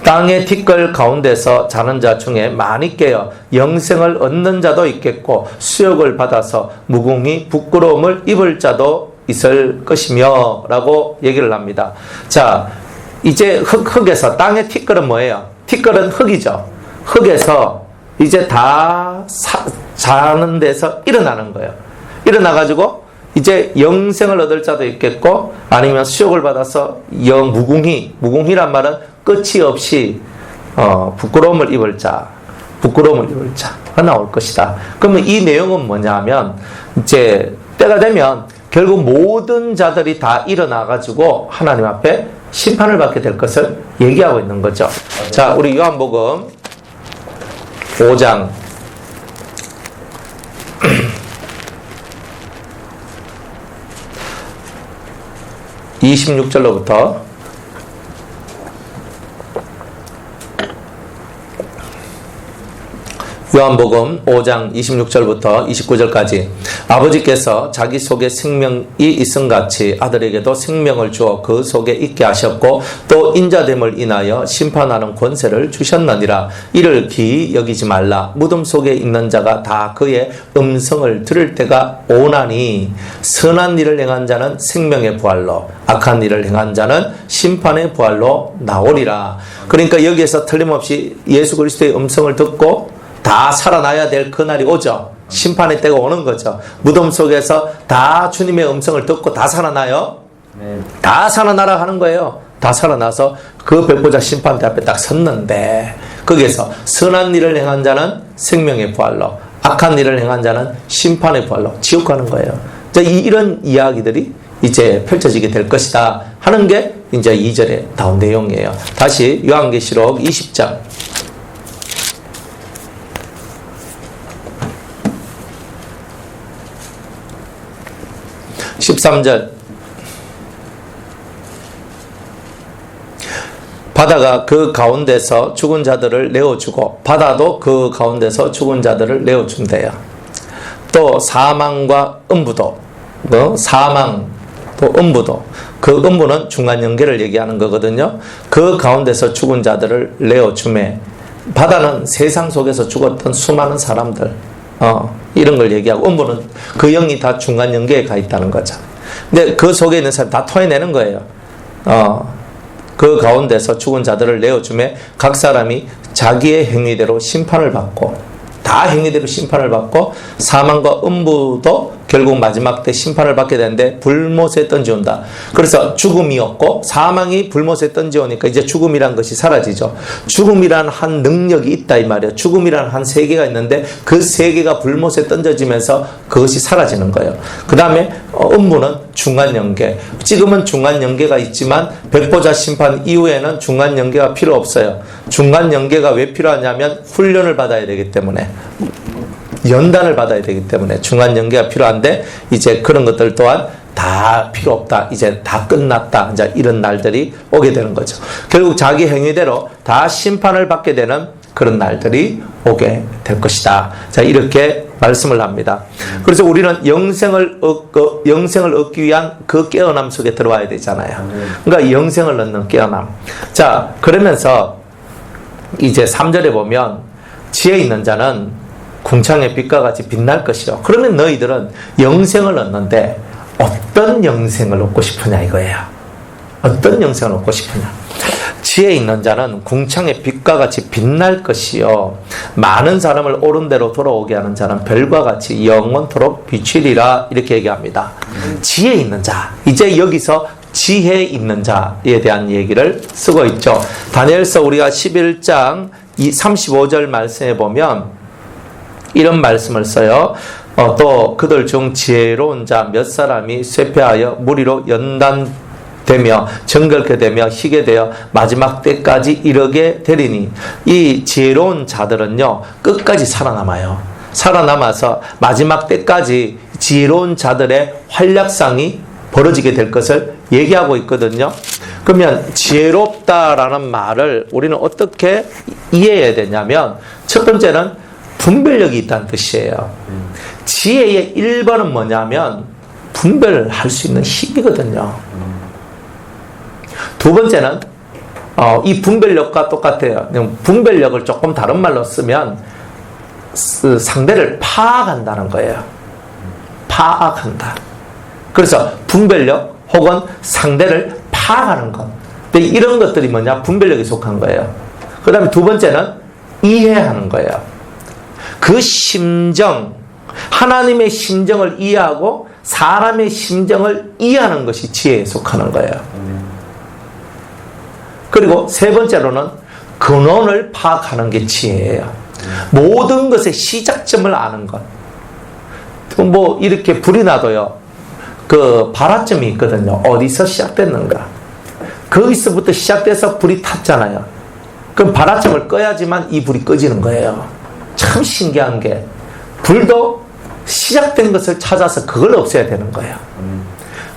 땅의 티끌 가운데서 자는 자 중에 많이 깨어 영생을 얻는 자도 있겠고 수욕을 받아서 무궁히 부끄러움을 입을 자도 있을 것이며 라고 얘기를 합니다. 자, 이제 흙에서 땅의 티끌은 뭐예요? 티끌은 흙이죠. 흙에서 이제 다 자는 데서 일어나는 거예요. 일어나가지고 이제 영생을 얻을 자도 있겠고 아니면 수욕을 받아서 무궁희란 말은 끝이 없이 부끄러움을 입을 자가 나올 것이다. 그러면 이 내용은 뭐냐면 이제 때가 되면 결국 모든 자들이 다 일어나가지고 하나님 앞에 심판을 받게 될 것을 얘기하고 있는 거죠. 자, 우리 요한복음 5장 26절로부터 요한복음 5장 26절부터 29절까지 아버지께서 자기 속에 생명이 있음같이 아들에게도 생명을 주어 그 속에 있게 하셨고 또 인자됨을 인하여 심판하는 권세를 주셨느니라. 이를 기이 여기지 말라. 무덤 속에 있는 자가 다 그의 음성을 들을 때가 오나니 선한 일을 행한 자는 생명의 부활로 악한 일을 행한 자는 심판의 부활로 나오리라. 그러니까 여기에서 틀림없이 예수 그리스도의 음성을 듣고 다 살아나야 될 그날이 오죠. 심판의 때가 오는 거죠. 무덤 속에서 다 주님의 음성을 듣고 다 살아나요. 네. 다 살아나라 하는 거예요. 다 살아나서 그 백보자 심판대 앞에 딱 섰는데 거기에서 선한 일을 행한 자는 생명의 부활로 악한 일을 행한 자는 심판의 부활로 지옥 가는 거예요. 이런 이야기들이 이제 펼쳐지게 될 것이다 하는 게 이제 2절에 나온 내용이에요. 다시 요한계시록 20장 13절 바다가 그 가운데서 죽은 자들을 내어주고 바다도 그 가운데서 죽은 자들을 내어준대요. 또 사망과 음부도 사망 또 음부도 그 음부는 중간연계를 얘기하는 거거든요. 그 가운데서 죽은 자들을 내어주매 바다는 세상 속에서 죽었던 수많은 사람들 이런 걸 얘기하고 음부는 그 영이 다 중간 연계에 가 있다는 거죠. 근데 그 속에 있는 사람 다 토해내는 거예요. 그 가운데서 죽은 자들을 내어주매 각 사람이 자기의 행위대로 심판을 받고 다 행위대로 심판을 받고 사망과 음부도 결국 마지막 때 심판을 받게 되는데 불못에 던지온다. 그래서 죽음이 없고 사망이 불못에 던지오니까 이제 죽음이란 것이 사라지죠. 죽음이란 한 능력이 있다 이 말이에요. 죽음이란 한 세계가 있는데 그 세계가 불못에 던져지면서 그것이 사라지는 거예요. 그 다음에 음부는 중간연계. 지금은 중간연계가 있지만 백보자 심판 이후에는 중간연계가 필요 없어요. 중간연계가 왜 필요하냐면 훈련을 받아야 되기 때문에 연단을 받아야 되기 때문에 중간연계가 필요한데 이제 그런 것들 또한 다 필요 없다. 이제 다 끝났다. 이제 이런 날들이 오게 되는 거죠. 결국 자기 행위대로 다 심판을 받게 되는 그런 날들이 오게 될 것이다. 자, 이렇게 말씀을 합니다. 그래서 우리는 영생을 얻기 위한 그 깨어남 속에 들어와야 되잖아요. 그러니까 영생을 얻는 깨어남. 자, 그러면서 이제 3절에 보면 지혜 있는 자는 궁창의 빛과 같이 빛날 것이요. 그러면 너희들은 영생을 얻는데 어떤 영생을 얻고 싶으냐 이거예요. 어떤 영생을 얻고 싶으냐. 지혜 있는 자는 궁창의 빛과 같이 빛날 것이요. 많은 사람을 옳은 대로 돌아오게 하는 자는 별과 같이 영원토록 비추리라 이렇게 얘기합니다. 지혜 있는 자. 이제 여기서 지혜 있는 자에 대한 얘기를 쓰고 있죠. 다니엘서 우리가 11장 35절 말씀에 보면 이런 말씀을 써요. 또 그들 중 지혜로운 자 몇 사람이 쇠퇴하여 무리로 연단되며 정결케 되며 희게 되어 마지막 때까지 이르게 되리니 이 지혜로운 자들은요 끝까지 살아남아요. 살아남아서 마지막 때까지 지혜로운 자들의 활약상이 벌어지게 될 것을 얘기하고 있거든요. 그러면 지혜롭다라는 말을 우리는 어떻게 이해해야 되냐면 첫 번째는 분별력이 있다는 뜻이에요. 지혜의 1번은 뭐냐면 분별을 할 수 있는 힘이거든요. 두 번째는 이 분별력과 똑같아요. 분별력을 조금 다른 말로 쓰면 상대를 파악한다는 거예요. 파악한다. 그래서 분별력 혹은 상대를 파악하는 것. 이런 것들이 뭐냐? 분별력에 속한 거예요. 그 다음에 두 번째는 이해하는 거예요. 그 심정, 하나님의 심정을 이해하고 사람의 심정을 이해하는 것이 지혜에 속하는 거예요. 그리고 세 번째로는 근원을 파악하는 게 지혜예요. 모든 것의 시작점을 아는 것. 뭐 이렇게 불이 나도요. 그 발화점이 있거든요. 어디서 시작됐는가. 거기서부터 시작돼서 불이 탔잖아요. 그럼 발화점을 꺼야지만 이 불이 꺼지는 거예요. 참 신기한 게 불도 시작된 것을 찾아서 그걸 없애야 되는 거예요.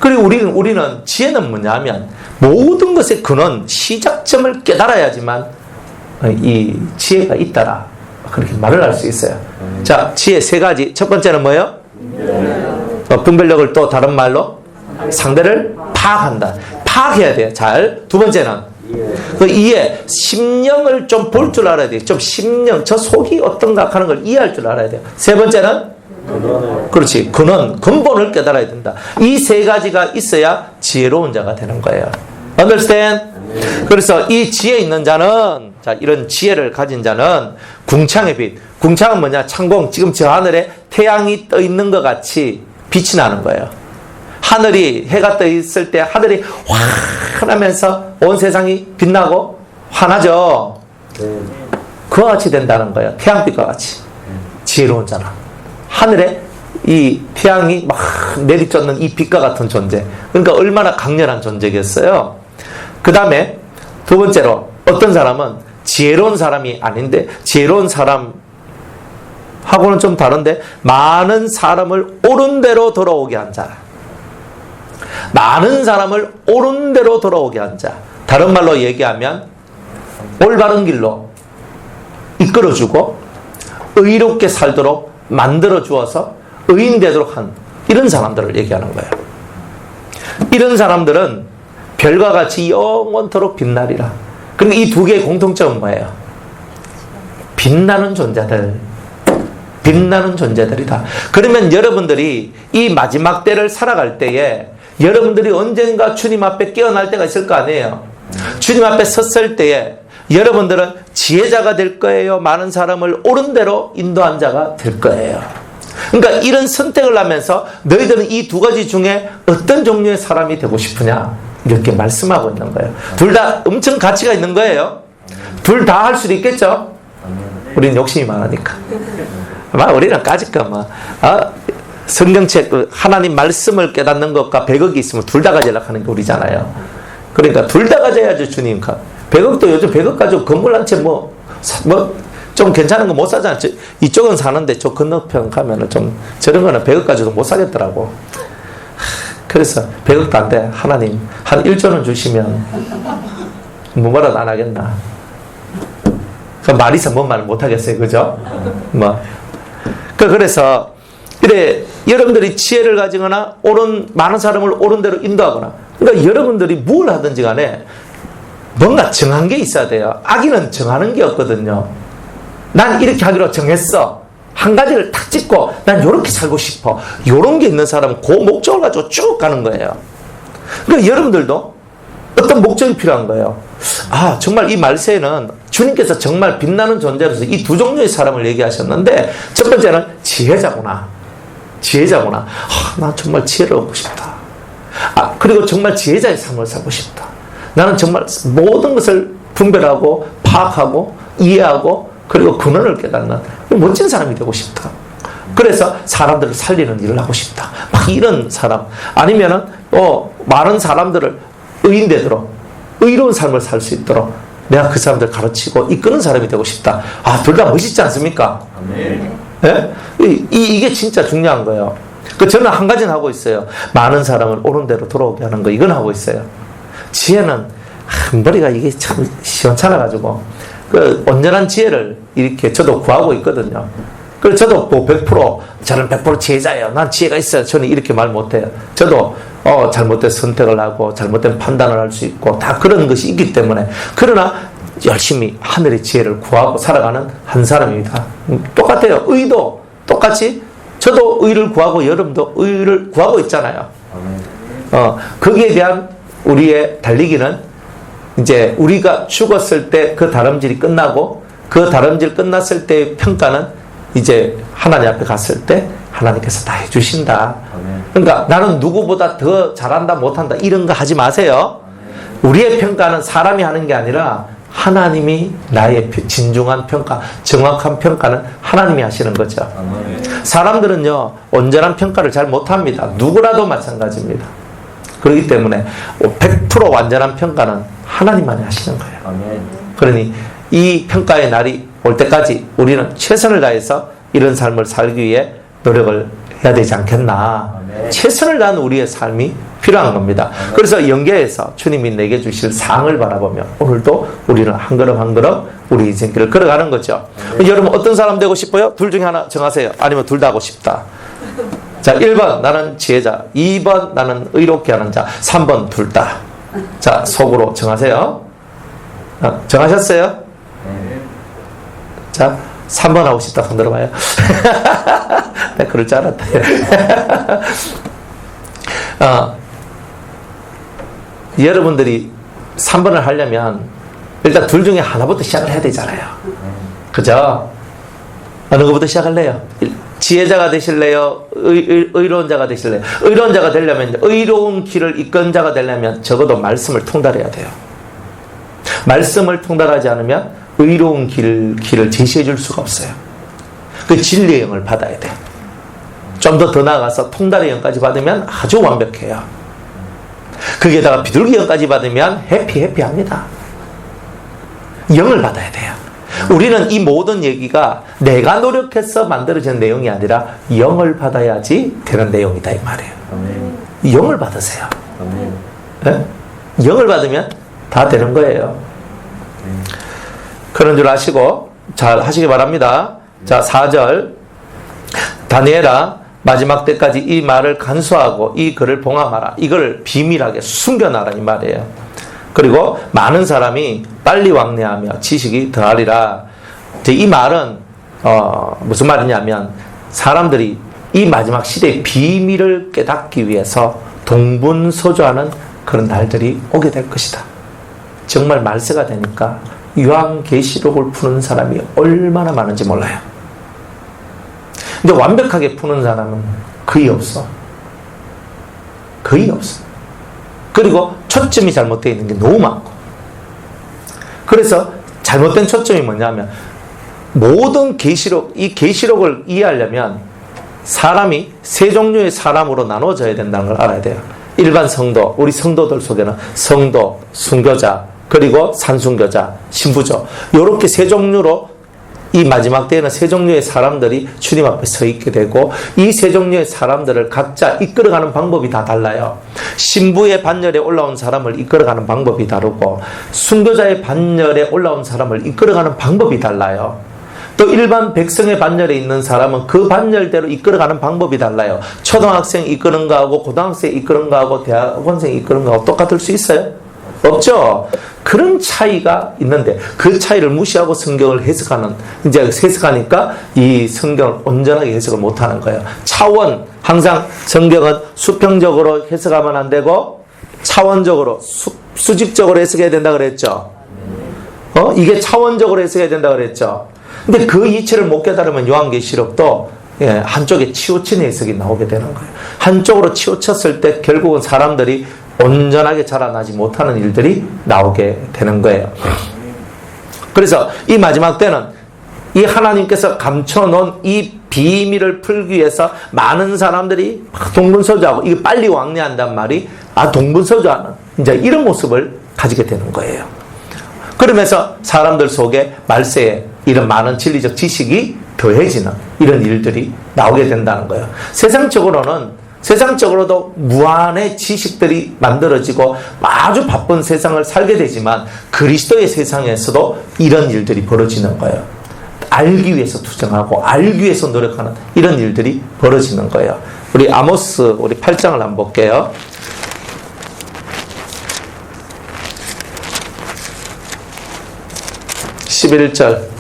그리고 우리는 지혜는 뭐냐면 모든 것의 근원, 시작점을 깨달아야지만 이 지혜가 있다라 그렇게 말을 할 수 있어요. 자, 지혜 세 가지. 첫 번째는 뭐예요? 분별력을 또 다른 말로 상대를 파악한다. 파악해야 돼요. 잘. 두 번째는 그 이해, 심령을 좀 볼 줄 알아야 돼요. 좀 심령, 저 속이 어떤가 하는 걸 이해할 줄 알아야 돼요. 세 번째는 그렇지. 근본을 깨달아야 된다. 이 세 가지가 있어야 지혜로운 자가 되는 거예요. Understand? 그래서 이 지혜 있는 자는, 자, 이런 지혜를 가진 자는 궁창의 빛. 궁창은 뭐냐? 창공. 지금 저 하늘에 태양이 떠 있는 것 같이 빛이 나는 거예요. 하늘이, 해가 떠 있을 때 하늘이 환하면서 온 세상이 빛나고 환하죠. 그와 같이 된다는 거예요. 태양빛과 같이. 지혜로운 자는. 하늘에 이 태양이 막 내리쫓는 이 빛과 같은 존재. 그러니까 얼마나 강렬한 존재겠어요. 그 다음에 두 번째로 어떤 사람은 지혜로운 사람이 아닌데 지혜로운 사람하고는 좀 다른데 많은 사람을 옳은 대로 돌아오게 한 자. 많은 사람을 옳은 대로 돌아오게 한 자. 다른 말로 얘기하면 올바른 길로 이끌어주고 의롭게 살도록 만들어 주어서 의인 되도록 한 이런 사람들을 얘기하는 거예요. 이런 사람들은 별과 같이 영원토록 빛나리라. 그러니까 이 두 개의 공통점은 뭐예요? 빛나는 존재들. 빛나는 존재들이다. 그러면 여러분들이 이 마지막 때를 살아갈 때에 여러분들이 언젠가 주님 앞에 깨어날 때가 있을 거 아니에요. 주님 앞에 섰을 때에 여러분들은 지혜자가 될 거예요. 많은 사람을 옳은 대로 인도한 자가 될 거예요. 그러니까 이런 선택을 하면서 너희들은 이 두 가지 중에 어떤 종류의 사람이 되고 싶으냐 이렇게 말씀하고 있는 거예요. 둘 다 엄청 가치가 있는 거예요. 둘 다 할 수도 있겠죠. 우리는 욕심이 많으니까. 우리는 까짓까 성경책 하나님 말씀을 깨닫는 것과 100억이 있으면 둘 다 가지려고 하는 게 우리잖아요. 그러니까 둘 다 가져야죠. 주님. 100억도 요즘 100억 가지고 건물 한 채 좀 괜찮은 거 못 사잖아요. 이쪽은 사는데 저 건너편 가면은 좀 저런 거는 100억 가지고 못 사겠더라고. 그래서 100억도 안 돼. 하나님 한 1조는 주시면 뭐라도 안 하겠나. 말이서 뭔 말을 못 하겠어요. 그죠? 그래서 이래 여러분들이 지혜를 가지거나 많은 사람을 옳은 대로 인도하거나 그러니까 여러분들이 뭘 하든지 간에 뭔가 정한 게 있어야 돼요. 악인은 정하는 게 없거든요. 난 이렇게 하기로 정했어. 한 가지를 탁 짚고 난 이렇게 살고 싶어. 이런 게 있는 사람은 그 목적을 가지고 쭉 가는 거예요. 그러니까 여러분들도 어떤 목적이 필요한 거예요. 정말 이 말세에는 주님께서 정말 빛나는 존재로서 이 두 종류의 사람을 얘기하셨는데 첫 번째는 지혜자구나. 난 정말 지혜를 얻고 싶다. 그리고 정말 지혜자의 삶을 살고 싶다. 나는 정말 모든 것을 분별하고 파악하고 이해하고 그리고 근원을 깨닫는 멋진 사람이 되고 싶다. 그래서 사람들을 살리는 일을 하고 싶다. 이런 사람. 아니면은 많은 사람들을 의인되도록 의로운 삶을 살 수 있도록 내가 그 사람들 가르치고 이끄는 사람이 되고 싶다. 둘 다 멋있지 않습니까? 네? 이게 진짜 중요한 거예요. 저는 한 가지는 하고 있어요. 많은 사람을 옳은 대로 돌아오게 하는 거 이건 하고 있어요. 지혜는 머리가 이게 참 시원찮아가지고 온전한 지혜를 이렇게 저도 구하고 있거든요. 그래서 저도 100% 저는 100% 지혜자예요. 난 지혜가 있어요. 저는 이렇게 말 못해요. 저도 잘못된 선택을 하고 잘못된 판단을 할 수 있고 다 그런 것이 있기 때문에 그러나 열심히 하늘의 지혜를 구하고 살아가는 한 사람입니다. 똑같아요. 의도 똑같이 저도 의를 구하고 여러분도 의를 구하고 있잖아요. 거기에 대한 우리의 달리기는 이제 우리가 죽었을 때 그 다름질이 끝나고 그 다름질 끝났을 때의 평가는 이제 하나님 앞에 갔을 때 하나님께서 다 해주신다. 그러니까 나는 누구보다 더 잘한다 못한다 이런 거 하지 마세요. 우리의 평가는 사람이 하는 게 아니라 하나님이 나의 진중한 평가, 정확한 평가는 하나님이 하시는 거죠. 아멘. 사람들은요, 온전한 평가를 잘 못합니다. 누구라도 마찬가지입니다. 그렇기 때문에 100% 완전한 평가는 하나님만이 하시는 거예요. 아멘. 그러니 이 평가의 날이 올 때까지 우리는 최선을 다해서 이런 삶을 살기 위해 노력을 해야 되지 않겠나. 아멘. 최선을 다하는 우리의 삶이 필요한 겁니다. 그래서 연계해서 주님이 내게 주실 상을 바라보며 오늘도 우리는 한 걸음 한 걸음 우리 인생길을 걸어가는 거죠. 여러분 어떤 사람 되고 싶어요? 둘 중에 하나 정하세요. 아니면 둘 다 하고 싶다. 자, 1번 나는 지혜자, 2번 나는 의롭게 하는 자, 3번 둘 다. 자, 속으로 정하세요. 정하셨어요? 네. 자, 3번 하고 싶다 손 들어봐요. 내가 그럴 줄 알았다. 여러분들이 3번을 하려면 일단 둘 중에 하나부터 시작을 해야 되잖아요. 그죠? 어느 것부터 시작할래요? 지혜자가 되실래요? 의로운 자가 되실래요? 의로운 자가 되려면, 의로운 길을 이끈 자가 되려면 적어도 말씀을 통달해야 돼요. 말씀을 통달하지 않으면 의로운 길을 제시해 줄 수가 없어요. 그 진리의 영을 받아야 돼요. 좀 더 나아가서 통달의 영까지 받으면 아주 완벽해요. 거기에다가 비둘기 영까지 받으면 해피합니다. 영을 받아야 돼요. 우리는 이 모든 얘기가 내가 노력해서 만들어진 내용이 아니라 영을 받아야지 되는 내용이다 이 말이에요. 아멘. 영을 받으세요. 아멘. 네? 영을 받으면 다 되는 거예요. 그런 줄 아시고 잘 하시기 바랍니다. 자, 4절 다니엘아 마지막 때까지 이 말을 간수하고 이 글을 봉함하라. 이걸 비밀하게 숨겨놔라 이 말이에요. 그리고 많은 사람이 빨리 왕래하며 지식이 더하리라. 이 말은 무슨 말이냐면 사람들이 이 마지막 시대의 비밀을 깨닫기 위해서 동분서주하는 그런 날들이 오게 될 것이다. 정말 말세가 되니까 요한계시록을 푸는 사람이 얼마나 많은지 몰라요. 근데 완벽하게 푸는 사람은 거의 없어. 거의 없어. 그리고 초점이 잘못되어 있는 게 너무 많고. 그래서 잘못된 초점이 뭐냐면 모든 계시록, 이 계시록을 이해하려면 사람이 세 종류의 사람으로 나눠져야 된다는 걸 알아야 돼요. 일반 성도, 우리 성도들 속에는 성도, 순교자, 그리고 산순교자, 신부죠. 이렇게 세 종류로 이 마지막 때에는 세 종류의 사람들이 주님 앞에 서 있게 되고 이 세 종류의 사람들을 각자 이끌어가는 방법이 다 달라요. 신부의 반열에 올라온 사람을 이끌어가는 방법이 다르고 순교자의 반열에 올라온 사람을 이끌어가는 방법이 달라요. 또 일반 백성의 반열에 있는 사람은 그 반열대로 이끌어가는 방법이 달라요. 초등학생 이끄는 거하고 고등학생 이끄는 거하고 대학원생 이끄는 거하고 똑같을 수 있어요? 없죠. 그런 차이가 있는데 그 차이를 무시하고 성경을 해석하니까 이 성경을 온전하게 해석을 못하는 거예요. 차원, 항상 성경은 수평적으로 해석하면 안 되고 차원적으로 수직적으로 해석해야 된다 그랬죠. 이게 차원적으로 해석해야 된다 그랬죠. 근데 그 이치를 못 깨달으면 요한계시록도 한쪽에 치우친 해석이 나오게 되는 거예요. 한쪽으로 치우쳤을 때 결국은 사람들이 온전하게 자라나지 못하는 일들이 나오게 되는 거예요. 그래서 이 마지막 때는 이 하나님께서 감춰놓은 이 비밀을 풀기 위해서 많은 사람들이 동분서주하고 이게 빨리 왕래한단 말이 동분서주하는 이제 이런 모습을 가지게 되는 거예요. 그러면서 사람들 속에 말세에 이런 많은 진리적 지식이 더해지는 이런 일들이 나오게 된다는 거예요. 세상적으로도 무한의 지식들이 만들어지고 아주 바쁜 세상을 살게 되지만 그리스도의 세상에서도 이런 일들이 벌어지는 거예요. 알기 위해서 투쟁하고 알기 위해서 노력하는 이런 일들이 벌어지는 거예요. 우리 아모스 우리 8장을 한번 볼게요. 11절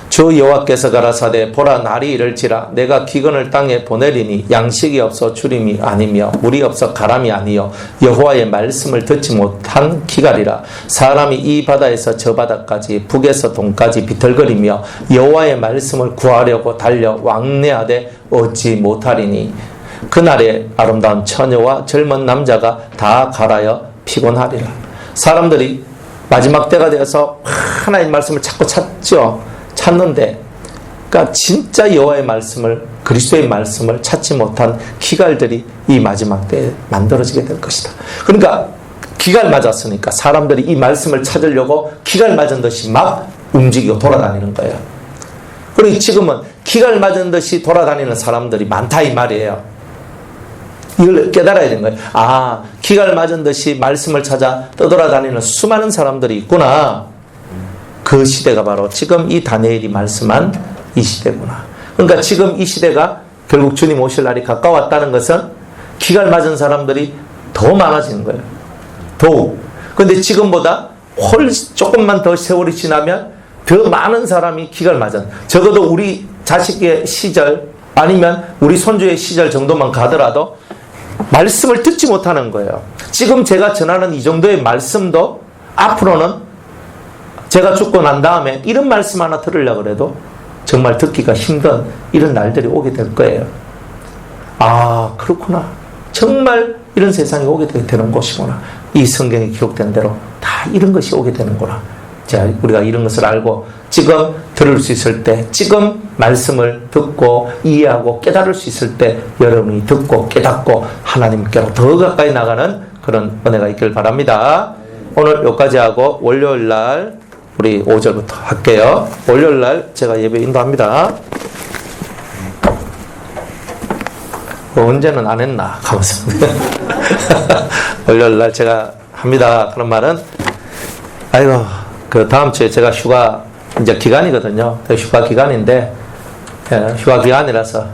주 여호와께서 가라사대 보라 날이 이를지라 내가 기근을 땅에 보내리니 양식이 없어 주림이 아니며 물이 없어 가람이 아니요 여호와의 말씀을 듣지 못한 기갈이라. 사람이 이 바다에서 저 바다까지 북에서 동까지 비틀거리며 여호와의 말씀을 구하려고 달려 왕래하되 얻지 못하리니 그날에 아름다운 처녀와 젊은 남자가 다 갈아여 피곤하리라. 사람들이 마지막 때가 되어서 하나님의 말씀을 자꾸 찾는데, 그러니까 진짜 여호와의 말씀을, 그리스도의 말씀을 찾지 못한 기갈들이 이 마지막 때에 만들어지게 될 것이다. 그러니까 기갈 맞았으니까 사람들이 이 말씀을 찾으려고 기갈 맞은 듯이 막 움직이고 돌아다니는 거예요. 그리고 지금은 기갈 맞은 듯이 돌아다니는 사람들이 많다 이 말이에요. 이걸 깨달아야 되는 거예요. 아, 기갈 맞은 듯이 말씀을 찾아 떠돌아다니는 수많은 사람들이 있구나. 그 시대가 바로 지금 이 다니엘이 말씀한 이 시대구나. 그러니까 지금 이 시대가 결국 주님 오실 날이 가까웠다는 것은 기갈 맞은 사람들이 더 많아지는 거예요. 더욱. 그런데 지금보다 조금만 더 세월이 지나면 더 많은 사람이 기갈 맞은, 적어도 우리 자식의 시절 아니면 우리 손주의 시절 정도만 가더라도 말씀을 듣지 못하는 거예요. 지금 제가 전하는 이 정도의 말씀도 앞으로는 제가 죽고 난 다음에 이런 말씀 하나 들으려고 해도 정말 듣기가 힘든 이런 날들이 오게 될 거예요. 아, 그렇구나. 정말 이런 세상이 오게 되는 곳이구나. 이 성경에 기록된 대로 다 이런 것이 오게 되는구나. 자, 우리가 이런 것을 알고 지금 들을 수 있을 때, 지금 말씀을 듣고 이해하고 깨달을 수 있을 때 여러분이 듣고 깨닫고 하나님께로 더 가까이 나가는 그런 은혜가 있길 바랍니다. 오늘 여기까지 하고 월요일 날 우리 5절부터 할게요. 월요일 날 제가 예배 인도합니다. 언제는 안 했나 하면서 월요일 날 제가 합니다. 그런 말은 아이고 그 다음 주에 제가 휴가 이제 기간이거든요. 휴가 기간인데 휴가 기간이라서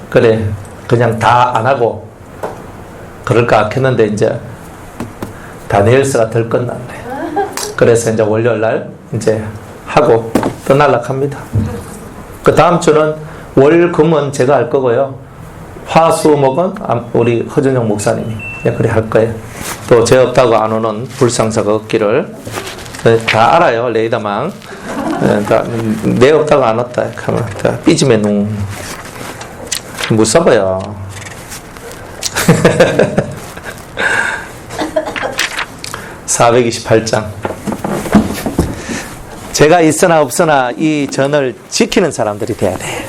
그래 그냥 다 안 하고 그럴까 했는데 이제 다니엘서가 덜 끝났네. 그래서 이제 월요일 날 이제 하고 떠날락 합니다. 그 다음 주는 월, 금은 제가 할 거고요. 화, 수, 목은 우리 허준영 목사님이 그래 할 거예요. 또 죄 없다고 안 오는 불상사가 없기를 다 알아요. 레이더망. 내 없다고 안 왔다 하면 삐짐에 농 무서워요. (428장) 제가 있으나 없으나 이 전을 지키는 사람들이 돼야 돼.